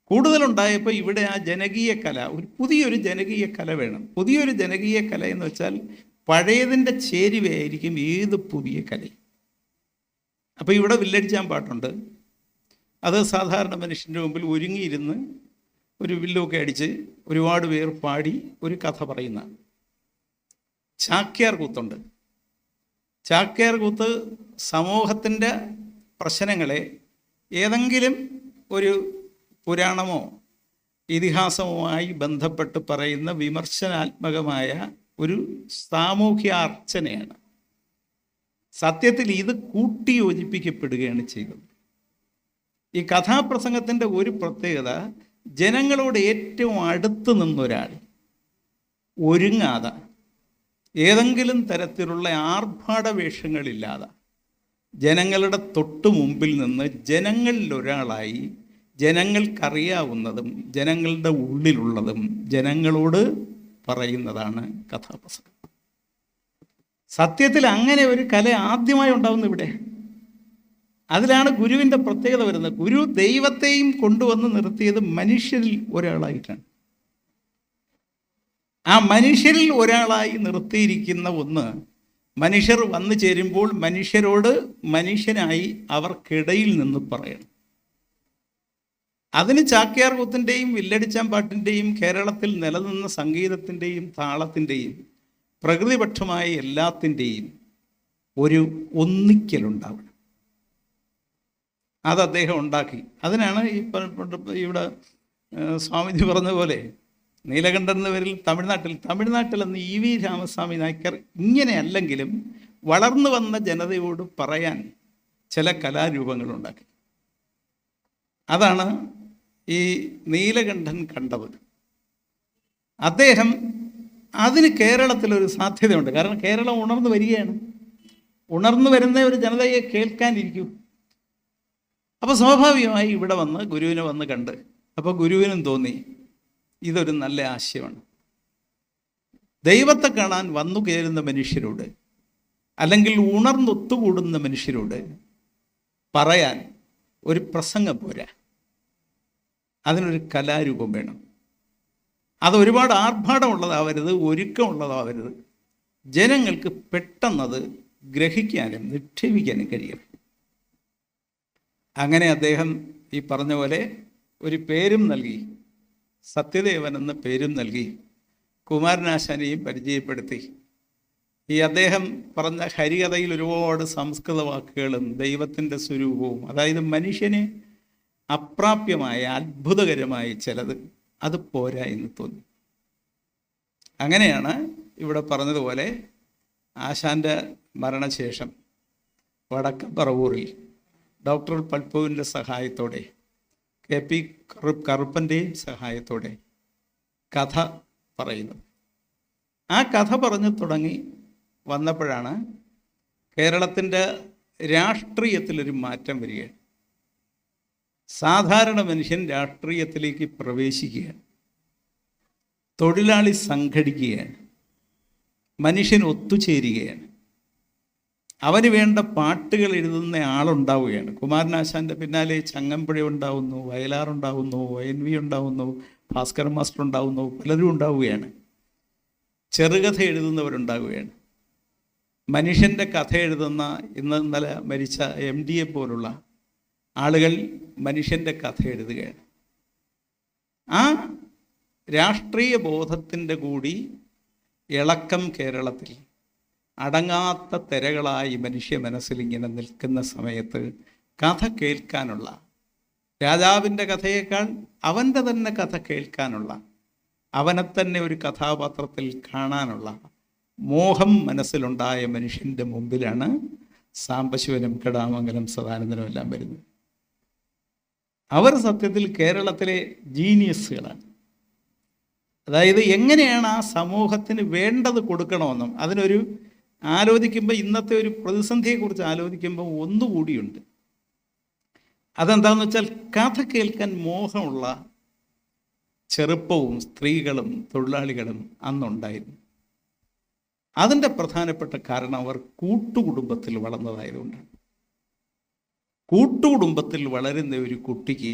കൂടുതലുണ്ടായപ്പോൾ ഇവിടെ ആ ജനകീയ കല, പുതിയൊരു ജനകീയ കല വേണം. പുതിയൊരു ജനകീയ കല എന്ന് വെച്ചാൽ പഴയതിൻ്റെ ചേരുവയായിരിക്കും ഏത് പുതിയ കലയും. അപ്പോൾ ഇവിടെ വില്ലടിച്ചാൻ പാട്ടുണ്ട്. അത് സാധാരണ മനുഷ്യൻ്റെ മുമ്പിൽ ഒരുങ്ങിയിരുന്ന് ഒരു വില്ലൊക്കെ അടിച്ച് ഒരുപാട് പേർ പാടി ഒരു കഥ പറയുന്ന ചാക്യാർ കൂത്തുണ്ട്. ചാക്യാർ കൂത്ത് സമൂഹത്തിൻ്റെ പ്രശ്നങ്ങളെ ഏതെങ്കിലും ഒരു പുരാണമോ ഇതിഹാസവുമായി ബന്ധപ്പെട്ട് പറയുന്ന വിമർശനാത്മകമായ ഒരു സാമൂഹ്യ അർച്ചനയാണ്. സത്യത്തിൽ ഇത് കൂട്ടി യോജിപ്പിക്കപ്പെടുകയാണ് ചെയ്തത്. ഈ കഥാപ്രസംഗത്തിൻ്റെ ഒരു പ്രത്യേകത, ജനങ്ങളോട് ഏറ്റവും അടുത്ത് നിന്നൊരാൾ ഒരുങ്ങാതെ, ഏതെങ്കിലും തരത്തിലുള്ള ആർഭാട വേഷങ്ങളില്ലാതെ, ജനങ്ങളുടെ തൊട്ടു മുമ്പിൽ നിന്ന് ജനങ്ങളിൽ ഒരാളായി ജനങ്ങൾക്കറിയാവുന്നതും ജനങ്ങളുടെ ഉള്ളിലുള്ളതും ജനങ്ങളോട് പറയുന്നതാണ് കഥാപ്രസംഗം. സത്യത്തിൽ അങ്ങനെ ഒരു കല ആദ്യമായി ഉണ്ടാവുന്ന ഇവിടെ. അതിലാണ് ഗുരുവിൻ്റെ പ്രത്യേകത വരുന്നത്. ഗുരു ദൈവത്തെയും കൊണ്ടുവന്ന് നിർത്തിയത് മനുഷ്യരിൽ ഒരാളായിട്ടാണ്. ആ മനുഷ്യരിൽ ഒരാളായി നിർത്തിയിരിക്കുന്ന ഒന്ന്, മനുഷ്യർ വന്നു ചേരുമ്പോൾ മനുഷ്യരോട് മനുഷ്യനായി അവർക്കിടയിൽ നിന്ന് പറയണം. അതിന് ചാക്യാർ കൂത്തിൻ്റെയും വില്ലടിച്ചാൻ പാട്ടിൻ്റെയും കേരളത്തിൽ നിലനിന്ന സംഗീതത്തിൻ്റെയും താളത്തിൻ്റെയും പ്രകൃതിപക്ഷമായ എല്ലാത്തിൻ്റെയും ഒരു ഒന്നിക്കലുണ്ടാവണം. അത് അദ്ദേഹം ഉണ്ടാക്കി. അതിനാണ് ഇവിടെ സ്വാമിജി പറഞ്ഞ പോലെ നീലകണ്ഠൻ എന്ന പേരിൽ തമിഴ്നാട്ടിൽ അന്ന് ഇ വി രാമസ്വാമി നായ്ക്കർ ഇങ്ങനെയല്ലെങ്കിലും വളർന്നു വന്ന ജനതയോട് പറയാൻ ചില കലാരൂപങ്ങളുണ്ടാക്കി. അതാണ് ഈ നീലകണ്ഠൻ കണ്ടത്. അദ്ദേഹം അതിന് കേരളത്തിലൊരു സാധ്യതയുണ്ട്. കാരണം കേരളം ഉണർന്നു വരികയാണ്. ഉണർന്നു വരുന്ന ഒരു ജനതയെ കേൾക്കാനിരിക്കൂ. അപ്പോൾ സ്വാഭാവികമായി ഇവിടെ വന്ന് ഗുരുവിനെ വന്ന് കണ്ട്, അപ്പോൾ ഗുരുവിനും തോന്നി ഇതൊരു നല്ല ആശയമാണ്. ദൈവത്തെ കാണാൻ വന്നു കയറുന്ന മനുഷ്യരോട്, അല്ലെങ്കിൽ ഉണർന്നൊത്തുകൂടുന്ന മനുഷ്യരോട് പറയാൻ ഒരു പ്രസംഗം പോരാ, അതിനൊരു കലാരൂപം വേണം. അത് ഒരുപാട് ആർഭാടമുള്ളതാവരുത്, ഒരുക്കമുള്ളതാവരുത്. ജനങ്ങൾക്ക് പെട്ടെന്നത് ഗ്രഹിക്കാനും നിക്ഷേപിക്കാനും കഴിയും. അങ്ങനെ അദ്ദേഹം ഈ പറഞ്ഞ പോലെ ഒരു പേരും നൽകി, സത്യദേവൻ എന്ന പേരും നൽകി, കുമാരനാശാനെയും പരിചയപ്പെടുത്തി. ഈ അദ്ദേഹം പറഞ്ഞ ഹരികഥയിൽ ഒരുപാട് സംസ്കൃത വാക്കുകളും ദൈവത്തിൻ്റെ സ്വരൂപവും, അതായത് മനുഷ്യന് അപ്രാപ്യമായ അത്ഭുതകരമായ ചിലത്, അത് പോരാ എന്ന് തോന്നി. അങ്ങനെയാണ് ഇവിടെ പറഞ്ഞതുപോലെ ആശാൻ്റെ മരണശേഷം വടക്കപ്പറവൂരിൽ ഡോക്ടർ പൽപ്പുവിൻ്റെ സഹായത്തോടെ, KP കറുപ്പൻ്റെയും സഹായത്തോടെ കഥ പറയുന്നത്. ആ കഥ പറഞ്ഞു തുടങ്ങി വന്നപ്പോഴാണ് കേരളത്തിൻ്റെ രാഷ്ട്രീയത്തിലൊരു മാറ്റം വരികയാണ്. സാധാരണ മനുഷ്യൻ രാഷ്ട്രീയത്തിലേക്ക് പ്രവേശിക്കുകയാണ്, തൊഴിലാളി സംഘടിക്കുകയാണ്, മനുഷ്യൻ ഒത്തുചേരുകയാണ്, അവന് വേണ്ട പാട്ടുകൾ എഴുതുന്ന ആളുണ്ടാവുകയാണ്. കുമാരനാശാൻ്റെ പിന്നാലെ ചങ്ങമ്പുഴ ഉണ്ടാവുന്നു, വയലാറുണ്ടാവുന്നു, ONV ഉണ്ടാവുന്നു, ഭാസ്കരൻ മാസ്റ്റർ ഉണ്ടാവുന്നു, പലരും ഉണ്ടാവുകയാണ്. ചെറുകഥ എഴുതുന്നവരുണ്ടാവുകയാണ്. മനുഷ്യൻ്റെ കഥ എഴുതുന്ന ഇന്നലെ മരിച്ച MD പോലുള്ള ആളുകൾ മനുഷ്യൻ്റെ കഥ എഴുതുകയാണ്. ആ രാഷ്ട്രീയ ബോധത്തിൻ്റെ കൂടി ഇളക്കം കേരളത്തിൽ അടങ്ങാത്ത തിരകളായി മനുഷ്യ മനസ്സിലിങ്ങനെ നിൽക്കുന്ന സമയത്ത് കഥ കേൾക്കാനുള്ള, രാജാവിൻ്റെ കഥയേക്കാൾ അവൻ്റെ തന്നെ കഥ കേൾക്കാനുള്ള, അവനെ തന്നെ ഒരു കഥാപാത്രത്തിൽ കാണാനുള്ള മോഹം മനസ്സിലുണ്ടായ മനുഷ്യൻ്റെ മുമ്പിലാണ് സാംബശിവനും കടാമംഗലം സദാനന്ദനും എല്ലാം വരുന്നത്. അവർ സത്യത്തിൽ കേരളത്തിലെ ജീനിയസുകളാണ്. അതായത് എങ്ങനെയാണ് ആ സമൂഹത്തിന് വേണ്ടത് കൊടുക്കണമെന്നും അതിനൊരു ആലോചിക്കുമ്പോൾ, ഇന്നത്തെ ഒരു പ്രതിസന്ധിയെക്കുറിച്ച് ആലോചിക്കുമ്പോൾ ഒന്നുകൂടിയുണ്ട്. അതെന്താണെന്ന് വെച്ചാൽ കഥ കേൾക്കാൻ മോഹമുള്ള ചെറുപ്പവും സ്ത്രീകളും തൊഴിലാളികളും അന്നുണ്ടായിരുന്നു. അതിൻ്റെ പ്രധാനപ്പെട്ട കാരണം അവർ കൂട്ടുകുടുംബത്തിൽ വളർന്നതായതുകൊണ്ടാണ്. കൂട്ടുകുടുംബത്തിൽ വളരുന്ന ഒരു കുട്ടിക്ക്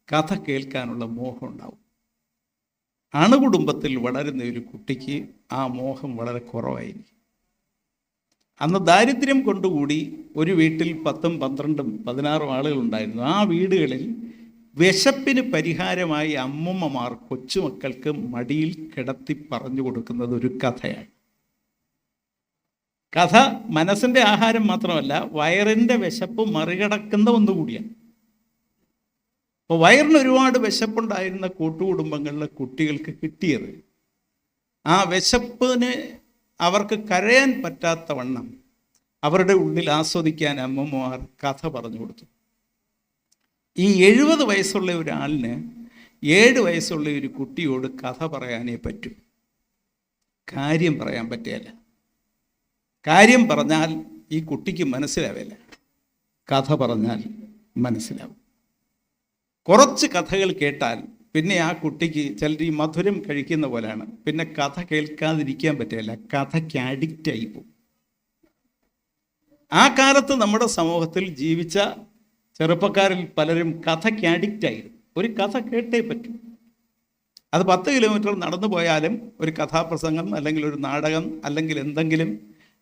കഥ കേൾക്കാനുള്ള മോഹം ഉണ്ടാവും. അണുകുടുംബത്തിൽ വളരുന്ന ഒരു കുട്ടിക്ക് ആ മോഹം വളരെ കുറവായിരിക്കും. അന്ന് ദാരിദ്ര്യം കൊണ്ടുകൂടി ഒരു വീട്ടിൽ 10, 12, 16 ആളുകളുണ്ടായിരുന്നു. ആ വീടുകളിൽ വിശപ്പിന് പരിഹാരമായി അമ്മൂമ്മമാർ കൊച്ചുമക്കൾക്ക് മടിയിൽ കിടത്തി പറഞ്ഞു കൊടുക്കുന്നത് ഒരു കഥയാണ്. കഥ മനസ്സിൻ്റെ ആഹാരം മാത്രമല്ല, വയറിൻ്റെ വിശപ്പ് മറികടക്കുന്ന ഒന്നുകൂടിയാണ്. അപ്പോൾ വയറിന് ഒരുപാട് വിശപ്പുണ്ടായിരുന്ന കൂട്ടുകുടുംബങ്ങളിലെ കുട്ടികൾക്ക് കിട്ടിയത്, ആ വിശപ്പിന് അവർക്ക് കരയാൻ പറ്റാത്ത വണ്ണം അവരുടെ ഉള്ളിൽ ആസ്വദിക്കാൻ അമ്മമ്മമാർ കഥ പറഞ്ഞു കൊടുത്തു. ഈ 70 വയസ്സുള്ള ഒരാളിന് 7 വയസ്സുള്ള ഒരു കുട്ടിയോട് കഥ പറയാനേ പറ്റൂ. കാര്യം പറയാൻ പറ്റിയല്ല. കാര്യം പറഞ്ഞാൽ ഈ കുട്ടിക്ക് മനസ്സിലാവില്ല, കഥ പറഞ്ഞാൽ മനസ്സിലാവും. കുറച്ച് കഥകൾ കേട്ടാൽ പിന്നെ ആ കുട്ടിക്ക് ചിലർ ഈ മധുരം കഴിക്കുന്ന പോലെയാണ്, പിന്നെ കഥ കേൾക്കാതിരിക്കാൻ പറ്റില്ല, കഥയ്ക്ക് അഡിക്റ്റായി പോകും. ആ കാലത്ത് നമ്മുടെ സമൂഹത്തിൽ ജീവിച്ച ചെറുപ്പക്കാരിൽ പലരും കഥയ്ക്ക് അഡിക്റ്റായിരുന്നു. ഒരു കഥ കേട്ടേ പറ്റും. അത് 10 കിലോമീറ്റർ നടന്നു പോയാലും ഒരു കഥാപ്രസംഗം അല്ലെങ്കിൽ ഒരു നാടകം അല്ലെങ്കിൽ എന്തെങ്കിലും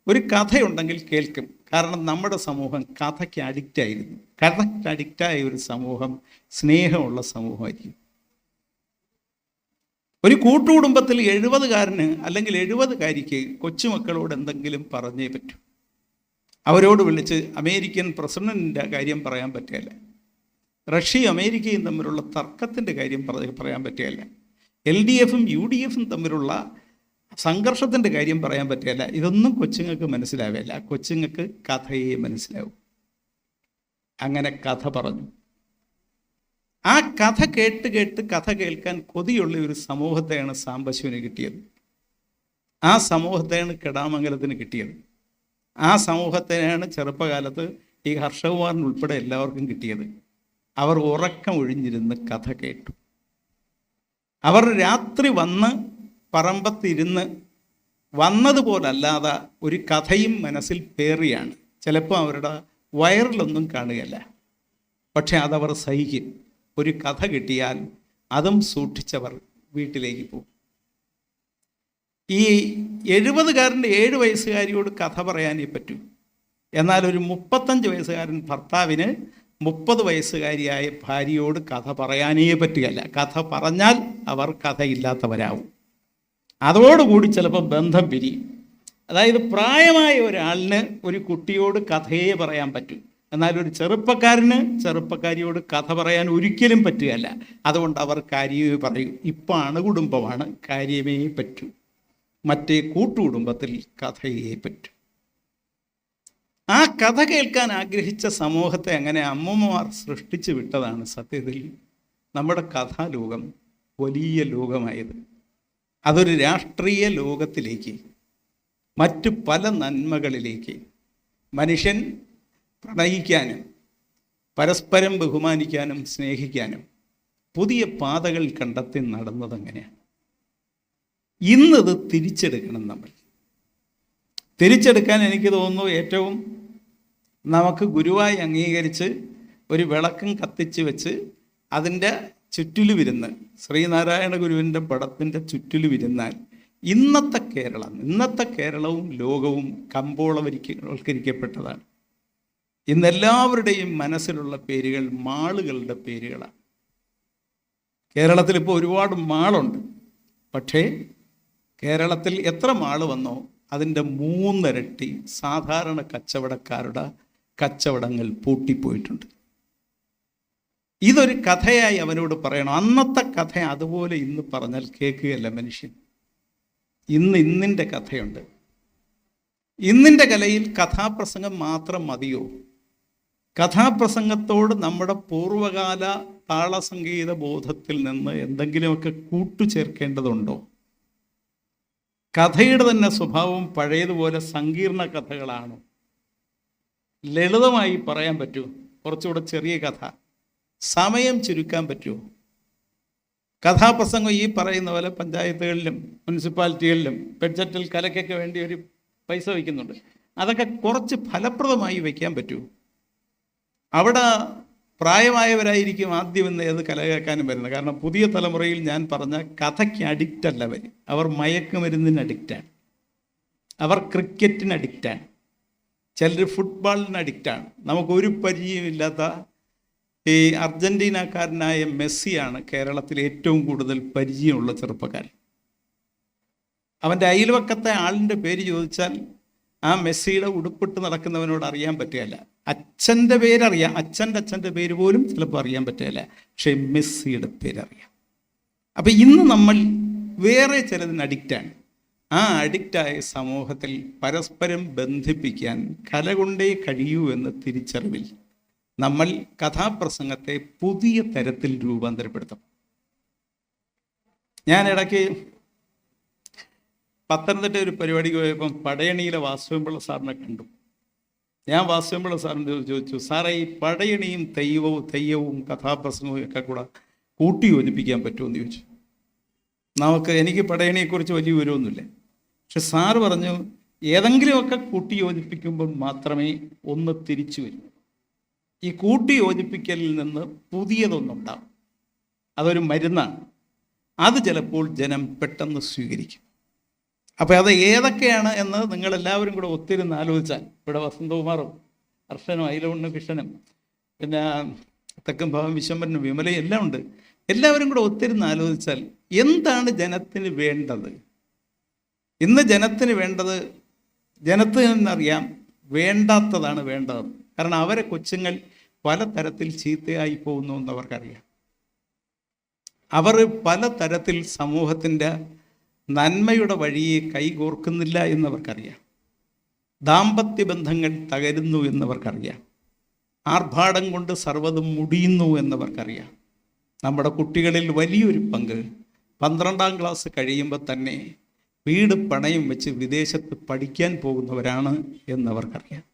ഒരു കഥയുണ്ടെങ്കിൽ കേൾക്കും. കാരണം നമ്മുടെ സമൂഹം കഥയ്ക്ക് അഡിക്റ്റായിരുന്നു. കഥയ്ക്ക് അഡിക്റ്റായ ഒരു സമൂഹം സ്നേഹമുള്ള സമൂഹമായിരിക്കും. ഒരു കൂട്ടുകുടുംബത്തിൽ 70കാരന് അല്ലെങ്കിൽ 70കാരിക്ക് കൊച്ചുമക്കളോട് എന്തെങ്കിലും പറഞ്ഞേ പറ്റൂ. അവരോട് വിളിച്ച് അമേരിക്കൻ പ്രസിഡന്റിൻ്റെ കാര്യം പറയാൻ പറ്റില്ല, റഷ്യയും അമേരിക്കയും തമ്മിലുള്ള തർക്കത്തിൻ്റെ കാര്യം പറയാൻ പറ്റില്ല, LDFും UDFും തമ്മിലുള്ള സംഘർഷത്തിൻ്റെ കാര്യം പറയാൻ പറ്റില്ല. ഇതൊന്നും കൊച്ചുങ്ങൾക്ക് മനസ്സിലാവില്ല. കൊച്ചുങ്ങൾക്ക് കഥയെ മനസ്സിലാവും. അങ്ങനെ കഥ പറഞ്ഞു. ആ കഥ കേട്ട് കേട്ട് കഥ കേൾക്കാൻ കൊതിയുള്ള ഒരു സമൂഹത്തെയാണ് സാംബശിവന് കിട്ടിയത്. ആ സമൂഹത്തെയാണ് കെടാമംഗലത്തിന് കിട്ടിയത്. ആ സമൂഹത്തെയാണ് ചെറുപ്പകാലത്ത് ഈ ഹർഷകുമാറിന് ഉൾപ്പെടെ എല്ലാവർക്കും കിട്ടിയത്. അവർ ഉറക്കം ഒഴിഞ്ഞിരുന്ന് കഥ കേട്ടു. അവർ രാത്രി വന്ന് പറമ്പത്തിരുന്ന് വന്നതുപോലല്ലാതെ ഒരു കഥയും മനസ്സിൽ പേറിയാണ്. ചിലപ്പോൾ അവരുടെ വയറിലൊന്നും കാണുകയല്ല, പക്ഷെ അതവർ സഹിക്കും. ഒരു കഥ കിട്ടിയാൽ അതും സൂക്ഷിച്ചവർ വീട്ടിലേക്ക് പോകും. ഈ 70കാരൻ്റെ 7 വയസ്സുകാരിയോട് കഥ പറയാനേ പറ്റൂ. എന്നാൽ ഒരു 35 വയസ്സുകാരൻ ഭർത്താവിന് 30 വയസ്സുകാരിയായ ഭാര്യയോട് കഥ പറയാനേ പറ്റുകയല്ല. കഥ പറഞ്ഞാൽ അവർ കഥയില്ലാത്തവരാവും. അതോടുകൂടി ചിലപ്പോൾ ബന്ധം പിരിയും. അതായത് പ്രായമായ ഒരാളിന് ഒരു കുട്ടിയോട് കഥയെ പറയാൻ പറ്റും, എന്നാൽ ഒരു ചെറുപ്പക്കാരിയോട് കഥ പറയാൻ ഒരിക്കലും പറ്റുകയല്ല. അതുകൊണ്ട് അവർ കാര്യമേ പറയൂ. ഇപ്പം അണുകുടുംബമാണ്, കാര്യമേ പറ്റൂ. മറ്റേ കൂട്ടുകുടുംബത്തിൽ കഥയെ പറ്റൂ. ആ കഥ കേൾക്കാൻ ആഗ്രഹിച്ച സമൂഹത്തെ അങ്ങനെ അമ്മൂമ്മമാർ സൃഷ്ടിച്ചു വിട്ടതാണ് സത്യത്തിൽ നമ്മുടെ കഥാലോകം വലിയ ലോകമായത്. അതൊരു രാഷ്ട്രീയ ലോകത്തിലേക്ക്, മറ്റു പല നന്മകളിലേക്ക് മനുഷ്യൻ പ്രണയിക്കാനും പരസ്പരം ബഹുമാനിക്കാനും സ്നേഹിക്കാനും പുതിയ പാതകൾ കണ്ടെത്തി നടന്നതെങ്ങനെയാണ്. ഇന്നത് തിരിച്ചെടുക്കണം. നമ്മൾ തിരിച്ചെടുക്കാൻ എനിക്ക് തോന്നുന്നു ഏറ്റവും നമുക്ക് ഗുരുവായി അംഗീകരിച്ച് ഒരു വിളക്കും കത്തിച്ച് വെച്ച് അതിൻ്റെ ചുറ്റിലുവിരുന്ന് ശ്രീനാരായണ ഗുരുവിൻ്റെ പടത്തിൻ്റെ ചുറ്റിലുവിരുന്നാൽ ഇന്നത്തെ കേരളവും ലോകവും കമ്പോളവൽക്കരിക്കപ്പെട്ടതാണ്. ഇന്നെല്ലാവരുടെയും മനസ്സിലുള്ള പേരുകൾ മാളുകളുടെ പേരുകളാണ്. കേരളത്തിൽ ഇപ്പോൾ ഒരുപാട് മാളുണ്ട്, പക്ഷേ കേരളത്തിൽ എത്ര മാള് വന്നോ അതിൻ്റെ 3 ഇരട്ടി സാധാരണ കച്ചവടക്കാരുടെ കച്ചവടങ്ങൾ പൂട്ടിപ്പോയിട്ടുണ്ട്. ഇതൊരു കഥയായി അവനോട് പറയണം. അന്നത്തെ കഥ അതുപോലെ ഇന്ന് പറഞ്ഞാൽ കേൾക്കുകയല്ല മനുഷ്യൻ. ഇന്നിൻ്റെ കഥയുണ്ട്. ഇന്നിൻ്റെ കലയിൽ കഥാപ്രസംഗം മാത്രം മതിയോ? കഥാപ്രസംഗത്തോട് നമ്മുടെ പൂർവകാല താളസംഗീത ബോധത്തിൽ നിന്ന് എന്തെങ്കിലുമൊക്കെ കൂട്ടുചേർക്കേണ്ടതുണ്ടോ? കഥയുടെ തന്നെ സ്വഭാവം പഴയതുപോലെ സങ്കീർണ കഥകളാണോ? ലളിതമായി പറയാൻ പറ്റുമോ? കുറച്ചുകൂടെ ചെറിയ കഥ സമയം ചുരുക്കാൻ പറ്റുമോ? കഥാപ്രസംഗം ഈ പറയുന്ന പോലെ പഞ്ചായത്തുകളിലും മുനിസിപ്പാലിറ്റികളിലും ബഡ്ജറ്റിൽ കലയ്ക്കൊക്കെ വേണ്ടി ഒരു പൈസ വയ്ക്കുന്നുണ്ട്. അതൊക്കെ കുറച്ച് ഫലപ്രദമായി വയ്ക്കാൻ പറ്റുമോ? അവിടെ പ്രായമായവരായിരിക്കും ആദ്യം ഇന്ന് ഏത് കല കേൾക്കാനും വരുന്നത്. കാരണം പുതിയ തലമുറയിൽ ഞാൻ പറഞ്ഞ കഥയ്ക്ക് അഡിക്റ്റ് അല്ല അവർ മയക്കുമരുന്നിന് അഡിക്റ്റാണ്, അവർ ക്രിക്കറ്റിന് അഡിക്റ്റാണ്, ചിലർ ഫുട്ബോളിന് അഡിക്റ്റാണ്. നമുക്കൊരു പരിചയമില്ലാത്ത ഈ അർജൻറ്റീനക്കാരനായ മെസ്സിയാണ് കേരളത്തിൽ ഏറ്റവും കൂടുതൽ പരിചയമുള്ള ചെറുപ്പക്കാരൻ. അവൻ്റെ അയൽവക്കത്തെ ആളിൻ്റെ പേര് ചോദിച്ചാൽ ആ മെസ്സിയുടെ ഉടുപ്പിട്ട് നടക്കുന്നവനോട് അറിയാൻ പറ്റുകയില്ല. അച്ഛൻ്റെ പേരറിയാം, അച്ഛൻ്റെ പേര് പോലും ചിലപ്പോൾ അറിയാൻ പറ്റുകയില്ല, പക്ഷേ മെസ്സിയുടെ പേരറിയാം. അപ്പം ഇന്ന് നമ്മൾ വേറെ ചിലതിന് അഡിക്റ്റാണ്. ആ അഡിക്റ്റായ സമൂഹത്തിൽ പരസ്പരം ബന്ധിപ്പിക്കാൻ കല കൊണ്ടേ കഴിയൂ എന്ന തിരിച്ചറിവിൽ നമ്മൾ കഥാപ്രസംഗത്തെ പുതിയ തരത്തിൽ രൂപാന്തരപ്പെടുത്തും. ഞാൻ ഇടയ്ക്ക് പത്തനംതിട്ട ഒരു പരിപാടിക്ക് പോയപ്പം പടയണിയിലെ വാസുവൻപിള്ള സാറിനെ കണ്ടു. ഞാൻ വാസുവൻപിള്ള സാറിന് ചോദിച്ചു, സാറേ ഈ പടയണിയും തെയ്യവും കഥാപ്രസംഗവും ഒക്കെ കൂടെ കൂട്ടി യോജിപ്പിക്കാൻ പറ്റുമെന്ന് ചോദിച്ചു. എനിക്ക് പടയണിയെക്കുറിച്ച് വലിയ വിവരമൊന്നുമില്ല, പക്ഷെ സാറ് പറഞ്ഞു ഏതെങ്കിലുമൊക്കെ കൂട്ടി യോജിപ്പിക്കുമ്പോൾ മാത്രമേ ഒന്ന് തിരിച്ചു വരൂ. ഈ കൂട്ടി യോജിപ്പിക്കലിൽ നിന്ന് പുതിയതൊന്നുണ്ടാവും. അതൊരു മരുന്നാണ്. അത് ചിലപ്പോൾ ജനം പെട്ടെന്ന് സ്വീകരിക്കും. അപ്പോൾ അത് ഏതൊക്കെയാണ് എന്ന് നിങ്ങളെല്ലാവരും കൂടെ ഒത്തിരുന്ന് ആലോചിച്ചാൽ, ഇവിടെ വസന്തകുമാറും ഹർഷനും അയിലവണ്ണും കൃഷ്ണനും പിന്നെ തെക്കും ഭാവം വിശ്വംഭരനും വിമലയും എല്ലാം ഉണ്ട്. എല്ലാവരും കൂടെ ഒത്തിരുന്ന് ആലോചിച്ചാൽ എന്താണ് ജനത്തിന് വേണ്ടത്? ഇന്ന് ജനത്തിന് വേണ്ടത്, ജനത്തിന് എന്നറിയാം വേണ്ടാത്തതാണ് വേണ്ടത്. കാരണം അവരെ കൊച്ചുങ്ങൾ പലതരത്തിൽ ചീത്തയായി പോകുന്നു എന്നവർക്കറിയാം. അവർ പലതരത്തിൽ സമൂഹത്തിൻ്റെ നന്മയുടെ വഴിയെ കൈകോർക്കുന്നില്ല എന്നവർക്കറിയാം. ദാമ്പത്യ ബന്ധങ്ങൾ തകരുന്നു എന്നവർക്കറിയാം. ആർഭാടം കൊണ്ട് സർവ്വതും മുടിയുന്നു എന്നവർക്കറിയാം. നമ്മുടെ കുട്ടികളിൽ വലിയൊരു പങ്ക് 12ാം ക്ലാസ് കഴിയുമ്പോൾ തന്നെ വീട് പണയം വെച്ച് വിദേശത്ത് പഠിക്കാൻ പോകുന്നവരാണ് എന്നവർക്കറിയാം.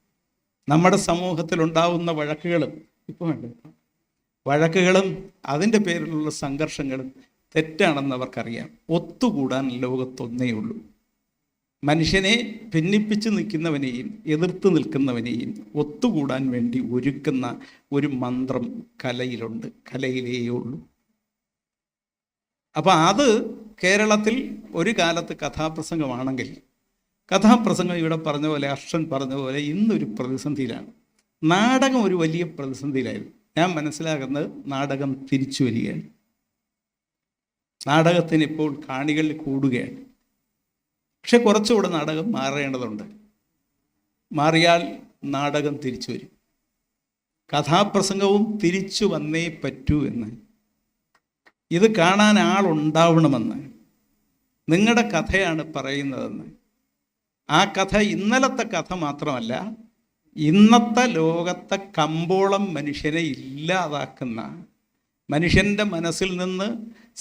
നമ്മുടെ സമൂഹത്തിലുണ്ടാവുന്ന വഴക്കുകളും വഴക്കുകളും അതിൻ്റെ പേരിലുള്ള സംഘർഷങ്ങളും തെറ്റാണെന്ന് അവർക്കറിയാം. ഒത്തുകൂടാൻ ലോകത്തൊന്നേ ഉള്ളൂ. മനുഷ്യനെ ഭിന്നിപ്പിച്ച് നിൽക്കുന്നവനെയും എതിർത്ത് നിൽക്കുന്നവനെയും ഒത്തുകൂടാൻ വേണ്ടി ഒരുക്കുന്ന ഒരു മന്ത്രം കലയിലുണ്ട്, കലയിലേ ഉള്ളൂ. അപ്പം അത് കേരളത്തിൽ ഒരു കാലത്ത് കഥാപ്രസംഗമാണെങ്കിൽ, കഥാപ്രസംഗം ഇവിടെ പറഞ്ഞ പോലെ, അർഷൻ പറഞ്ഞ പോലെ ഇന്നൊരു പ്രതിസന്ധിയിലാണ്. നാടകം ഒരു വലിയ പ്രതിസന്ധിയിലായിരുന്നു. ഞാൻ മനസ്സിലാക്കുന്നത് നാടകം തിരിച്ചു വരികയാണ്. നാടകത്തിന് ഇപ്പോൾ കാണികൾ കൂടുകയാണ്. പക്ഷെ കുറച്ചുകൂടെ നാടകം മാറേണ്ടതുണ്ട്. മാറിയാൽ നാടകം തിരിച്ചു വരും. കഥാപ്രസംഗവും തിരിച്ചു വന്നേ പറ്റൂ എന്ന്, ഇത് കാണാൻ ആളുണ്ടാവണമെന്ന്, നിങ്ങളുടെ കഥയാണ് പറയുന്നതെന്ന്. ആ കഥ ഇന്നലത്തെ കഥ മാത്രമല്ല, ഇന്നത്തെ ലോകത്തെ കമ്പോളം മനുഷ്യനെ ഇല്ലാതാക്കുന്ന, മനുഷ്യൻ്റെ മനസ്സിൽ നിന്ന്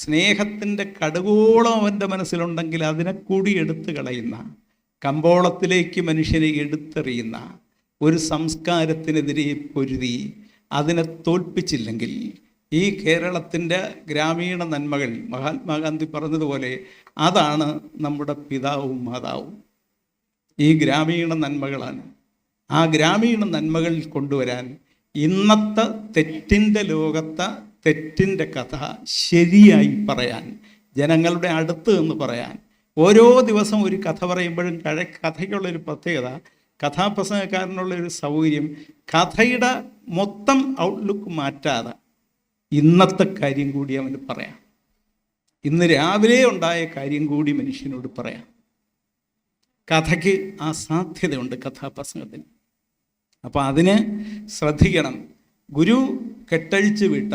സ്നേഹത്തിൻ്റെ കടുകോളം അവൻ്റെ മനസ്സിലുണ്ടെങ്കിൽ അതിനെ കൂടി എടുത്തു കളയുന്ന, കമ്പോളത്തിലേക്ക് മനുഷ്യനെ എടുത്തെറിയുന്ന ഒരു സംസ്കാരത്തിനെതിരെ പൊരുതി അതിനെ തോൽപ്പിച്ചില്ലെങ്കിൽ ഈ കേരളത്തിൻ്റെ ഗ്രാമീണ നന്മകൾ, മഹാത്മാഗാന്ധി പറഞ്ഞതുപോലെ, അതാണ് നമ്മുടെ പിതാവും മാതാവും. ഈ ഗ്രാമീണ നന്മകളാണ്. ആ ഗ്രാമീണ നന്മകൾ കൊണ്ടുവരാൻ ഇന്നത്തെ തെറ്റിൻ്റെ ലോകത്തെ തെറ്റിൻ്റെ കഥ ശരിയായി പറയാൻ, ജനങ്ങളുടെ അടുത്ത് നിന്ന് പറയാൻ, ഓരോ ദിവസം ഒരു കഥ പറയുമ്പോഴും കഥയ്ക്കുള്ളൊരു പ്രത്യേകത, കഥാപ്രസംഗക്കാരനുള്ളൊരു സൗകര്യം, കഥയുടെ മൊത്തം ഔട്ട്ലുക്ക് മാറ്റാതെ ഇന്നത്തെ കാര്യം കൂടി അവന് പറയാം. ഇന്ന് രാവിലെ ഉണ്ടായ കാര്യം കൂടി മനുഷ്യനോട് പറയാം. കഥയ്ക്ക് ആ സാധ്യതയുണ്ട് കഥാപ്രസംഗത്തിന്. അപ്പോൾ അതിന് ശ്രദ്ധിക്കണം. ഗുരു കെട്ടഴിച്ചു വിട്ട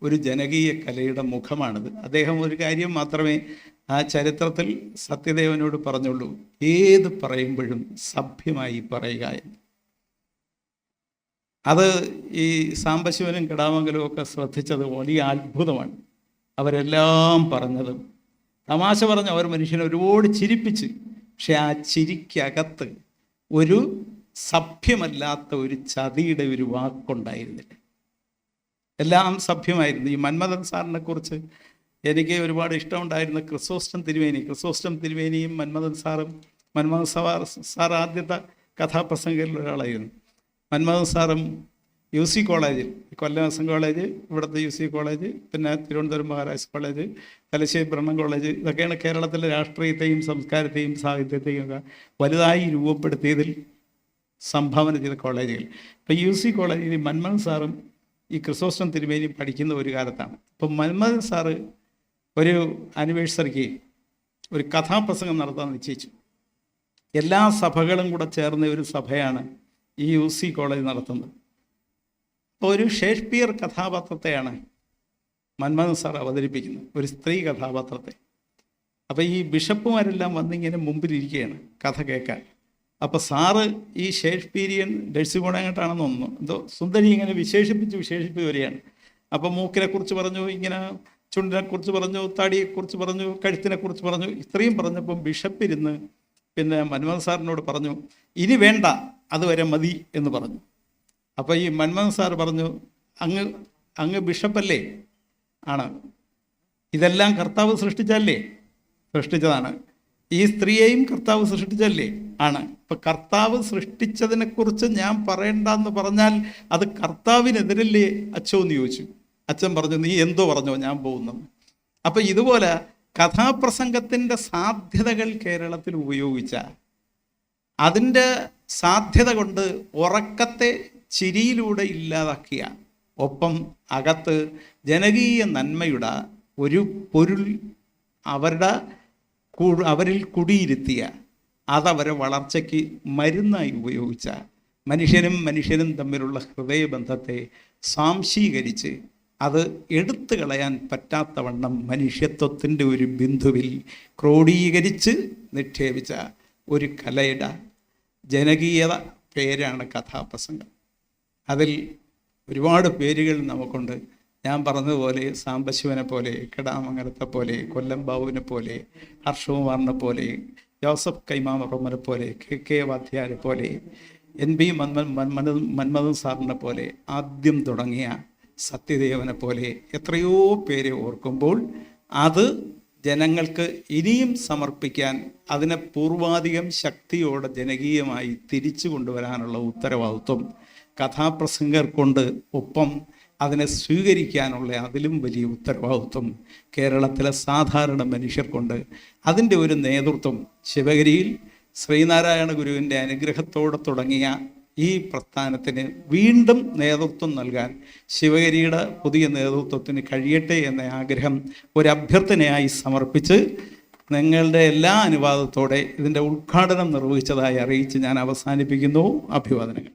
ഒരു ജനകീയ കലയുടെ മുഖമാണിത്. അദ്ദേഹം ഒരു കാര്യം മാത്രമേ ആ ചരിത്രത്തിൽ സത്യദേവനോട് പറഞ്ഞുള്ളൂ, ഏത് പറയുമ്പോഴും സഭ്യമായി പറയുക എന്ന്. അത് ഈ സാംബശിവനും കിടാമംഗലും ഒക്കെ ശ്രദ്ധിച്ചത് വലിയ അത്ഭുതമാണ്. അവരെല്ലാം പറഞ്ഞതും തമാശ പറഞ്ഞ് അവർ മനുഷ്യനെ ഒരുപാട് ചിരിപ്പിച്ച്, പക്ഷെ ആ ചിരിക്കകത്ത് ഒരു സഭ്യമല്ലാത്ത ഒരു ചതിയുടെ ഒരു വാക്കുണ്ടായിരുന്നില്ല. എല്ലാം സഭ്യമായിരുന്നു. ഈ മന്മഥൻ സാറിനെ കുറിച്ച് എനിക്ക് ഒരുപാട് ഇഷ്ടമുണ്ടായിരുന്ന ക്രിസോസ്റ്റം തിരുമേനിയും മന്മഥൻ സാർ ആദ്യത്തെ കഥാപ്രസംഗങ്ങളിൽ ഒരാളായിരുന്നു. മന്മഥൻ സാറും UC കോളേജിൽ, കൊല്ലം എസ് എൻ കോളേജ്, ഇവിടുത്തെ UC കോളേജ്, പിന്നെ തിരുവനന്തപുരം മഹാരാജ് കോളേജ്, തലശ്ശേരി ബ്രഹ്മൻ കോളേജ്, ഇതൊക്കെയാണ് കേരളത്തിലെ രാഷ്ട്രീയത്തെയും സംസ്കാരത്തെയും സാഹിത്യത്തെയും ഒക്കെ വലുതായി രൂപപ്പെടുത്തിയതിൽ സംഭാവന ചെയ്ത കോളേജുകൾ. ഇപ്പോൾ UC കോളേജിൽ മന്മഥൻ സാറും ഈ ക്രിസോസ്റ്റം തിരുമേനിയും പഠിക്കുന്ന ഒരു കാലത്താണ്. അപ്പം മന്മഥൻ സാറ് ഒരു ആനിവേഴ്സറിക്ക് ഒരു കഥാപ്രസംഗം നടത്താൻ നിശ്ചയിച്ചു. എല്ലാ സഭകളും കൂടെ ചേർന്ന ഒരു സഭയാണ് ഈ UC കോളേജ് നടത്തുന്നത്. അപ്പോൾ ഒരു ഷേക്സ്പിയർ കഥാപാത്രത്തെയാണ് മന്മഥൻ സാർ അവതരിപ്പിക്കുന്നത്, ഒരു സ്ത്രീ കഥാപാത്രത്തെ. അപ്പോൾ ഈ ബിഷപ്പുമാരെല്ലാം വന്നിങ്ങനെ മുമ്പിലിരിക്കുകയാണ് കഥ കേൾക്കാൻ. അപ്പോൾ സാറ് ഈ ഷേക്സ്പീരിയൻ ഡെഴ്സിഗോണായിട്ടാണെന്ന് തോന്നുന്നു, എന്തോ സുന്ദരി ഇങ്ങനെ വിശേഷിപ്പിച്ച് വരികയാണ്. അപ്പോൾ മൂക്കിനെക്കുറിച്ച് പറഞ്ഞു, ഇങ്ങനെ ചുണ്ടിനെക്കുറിച്ച് പറഞ്ഞു, താടിയെക്കുറിച്ച് പറഞ്ഞു, കഴുത്തിനെക്കുറിച്ച് പറഞ്ഞു. ഇത്രയും പറഞ്ഞപ്പം ബിഷപ്പ് ഇരുന്ന് പിന്നെ മന്മഥൻ സാറിനോട് പറഞ്ഞു, ഇനി വേണ്ട, അതുവരെ മതി എന്ന് പറഞ്ഞു. അപ്പോൾ ഈ മന്മഥൻ സാർ പറഞ്ഞു, അങ്ങ് ബിഷപ്പല്ലേ? ആണ്. ഇതെല്ലാം കർത്താവ് സൃഷ്ടിച്ചതാണ്. ഈ സ്ത്രീയെയും കർത്താവ് സൃഷ്ടിച്ചല്ലേ? ആണ്. അപ്പം കർത്താവ് സൃഷ്ടിച്ചതിനെക്കുറിച്ച് ഞാൻ പറയണ്ടെന്ന് പറഞ്ഞാൽ അത് കർത്താവിനെതിരല്ലേ അച്ഛോ എന്ന് ചോദിച്ചു. അച്ഛൻ പറഞ്ഞു, നീ എന്തോ പറഞ്ഞോ, ഞാൻ പോകുന്നത്. അപ്പം ഇതുപോലെ കഥാപ്രസംഗത്തിൻ്റെ സാധ്യതകൾ കേരളത്തിൽ ഉപയോഗിച്ച, അതിൻ്റെ സാധ്യത കൊണ്ട് ഉറക്കത്തെ ചിരിയിലൂടെ ഇല്ലാതാക്കിയ, ഒപ്പം അകത്ത് ജനകീയ നന്മയുടെ ഒരു പൊരുൾ അവരിൽ കുടിയിരുത്തിയ, അതവരെ വളർച്ചയ്ക്ക് മരുന്നായി ഉപയോഗിച്ച, മനുഷ്യനും തമ്മിലുള്ള ഹൃദയബന്ധത്തെ സ്വാംശീകരിച്ച് അത് എടുത്തു കളയാൻ പറ്റാത്തവണ്ണം മനുഷ്യത്വത്തിൻ്റെ ഒരു ബിന്ദുവിൽ ക്രോഡീകരിച്ച് നിക്ഷേപിച്ച ഒരു കലയുടെ ജനകീയത പേരാണ് കഥാപ്രസംഗം. അതിൽ ഒരുപാട് പേരുകൾ നമുക്കുണ്ട്. ഞാൻ പറഞ്ഞതുപോലെ സാംബശിവനെ പോലെ, കെടാമംഗലത്തെ പോലെ, കൊല്ലം ബാബുവിനെ പോലെ, ഹർഷകുമാറിനെ പോലെ, ജോസഫ് കൈമാമറമ്മനെ പോലെ, കെ വാദ്യാരെ പോലെ, NB മന്മഥൻ സാറിനെ പോലെ, ആദ്യം തുടങ്ങിയ സത്യദേവനെ പോലെ എത്രയോ പേരെ ഓർക്കുമ്പോൾ അത് ജനങ്ങൾക്ക് ഇനിയും സമർപ്പിക്കാൻ, അതിനെ പൂർവാധികം ശക്തിയോടെ ജനകീയമായി തിരിച്ചു കൊണ്ടുവരാനുള്ള ഉത്തരവാദിത്വം കഥാപ്രസംഗർക്കുണ്ട്. ഒപ്പം അതിനെ സ്വീകരിക്കാനുള്ള അതിലും വലിയ ഉത്തരവാദിത്വം കേരളത്തിലെ സാധാരണ മനുഷ്യർക്കുണ്ട്. അതിൻ്റെ ഒരു നേതൃത്വം ശിവഗിരിയിൽ ശ്രീനാരായണ ഗുരുവിൻ്റെ അനുഗ്രഹത്തോടെ തുടങ്ങിയ ഈ പ്രസ്ഥാനത്തിന് വീണ്ടും നേതൃത്വം നൽകാൻ ശിവഗിരിയുടെ പുതിയ നേതൃത്വത്തിന് കഴിയട്ടെ എന്ന ആഗ്രഹം ഒരു അഭ്യർത്ഥനയായി സമർപ്പിച്ച് നിങ്ങളുടെ എല്ലാ അനുവാദത്തോടെ ഇതിൻ്റെ ഉദ്ഘാടനം നിർവഹിച്ചതായി അറിയിച്ച് ഞാൻ അവസാനിപ്പിക്കുന്നു. അഭിവാദനങ്ങൾ.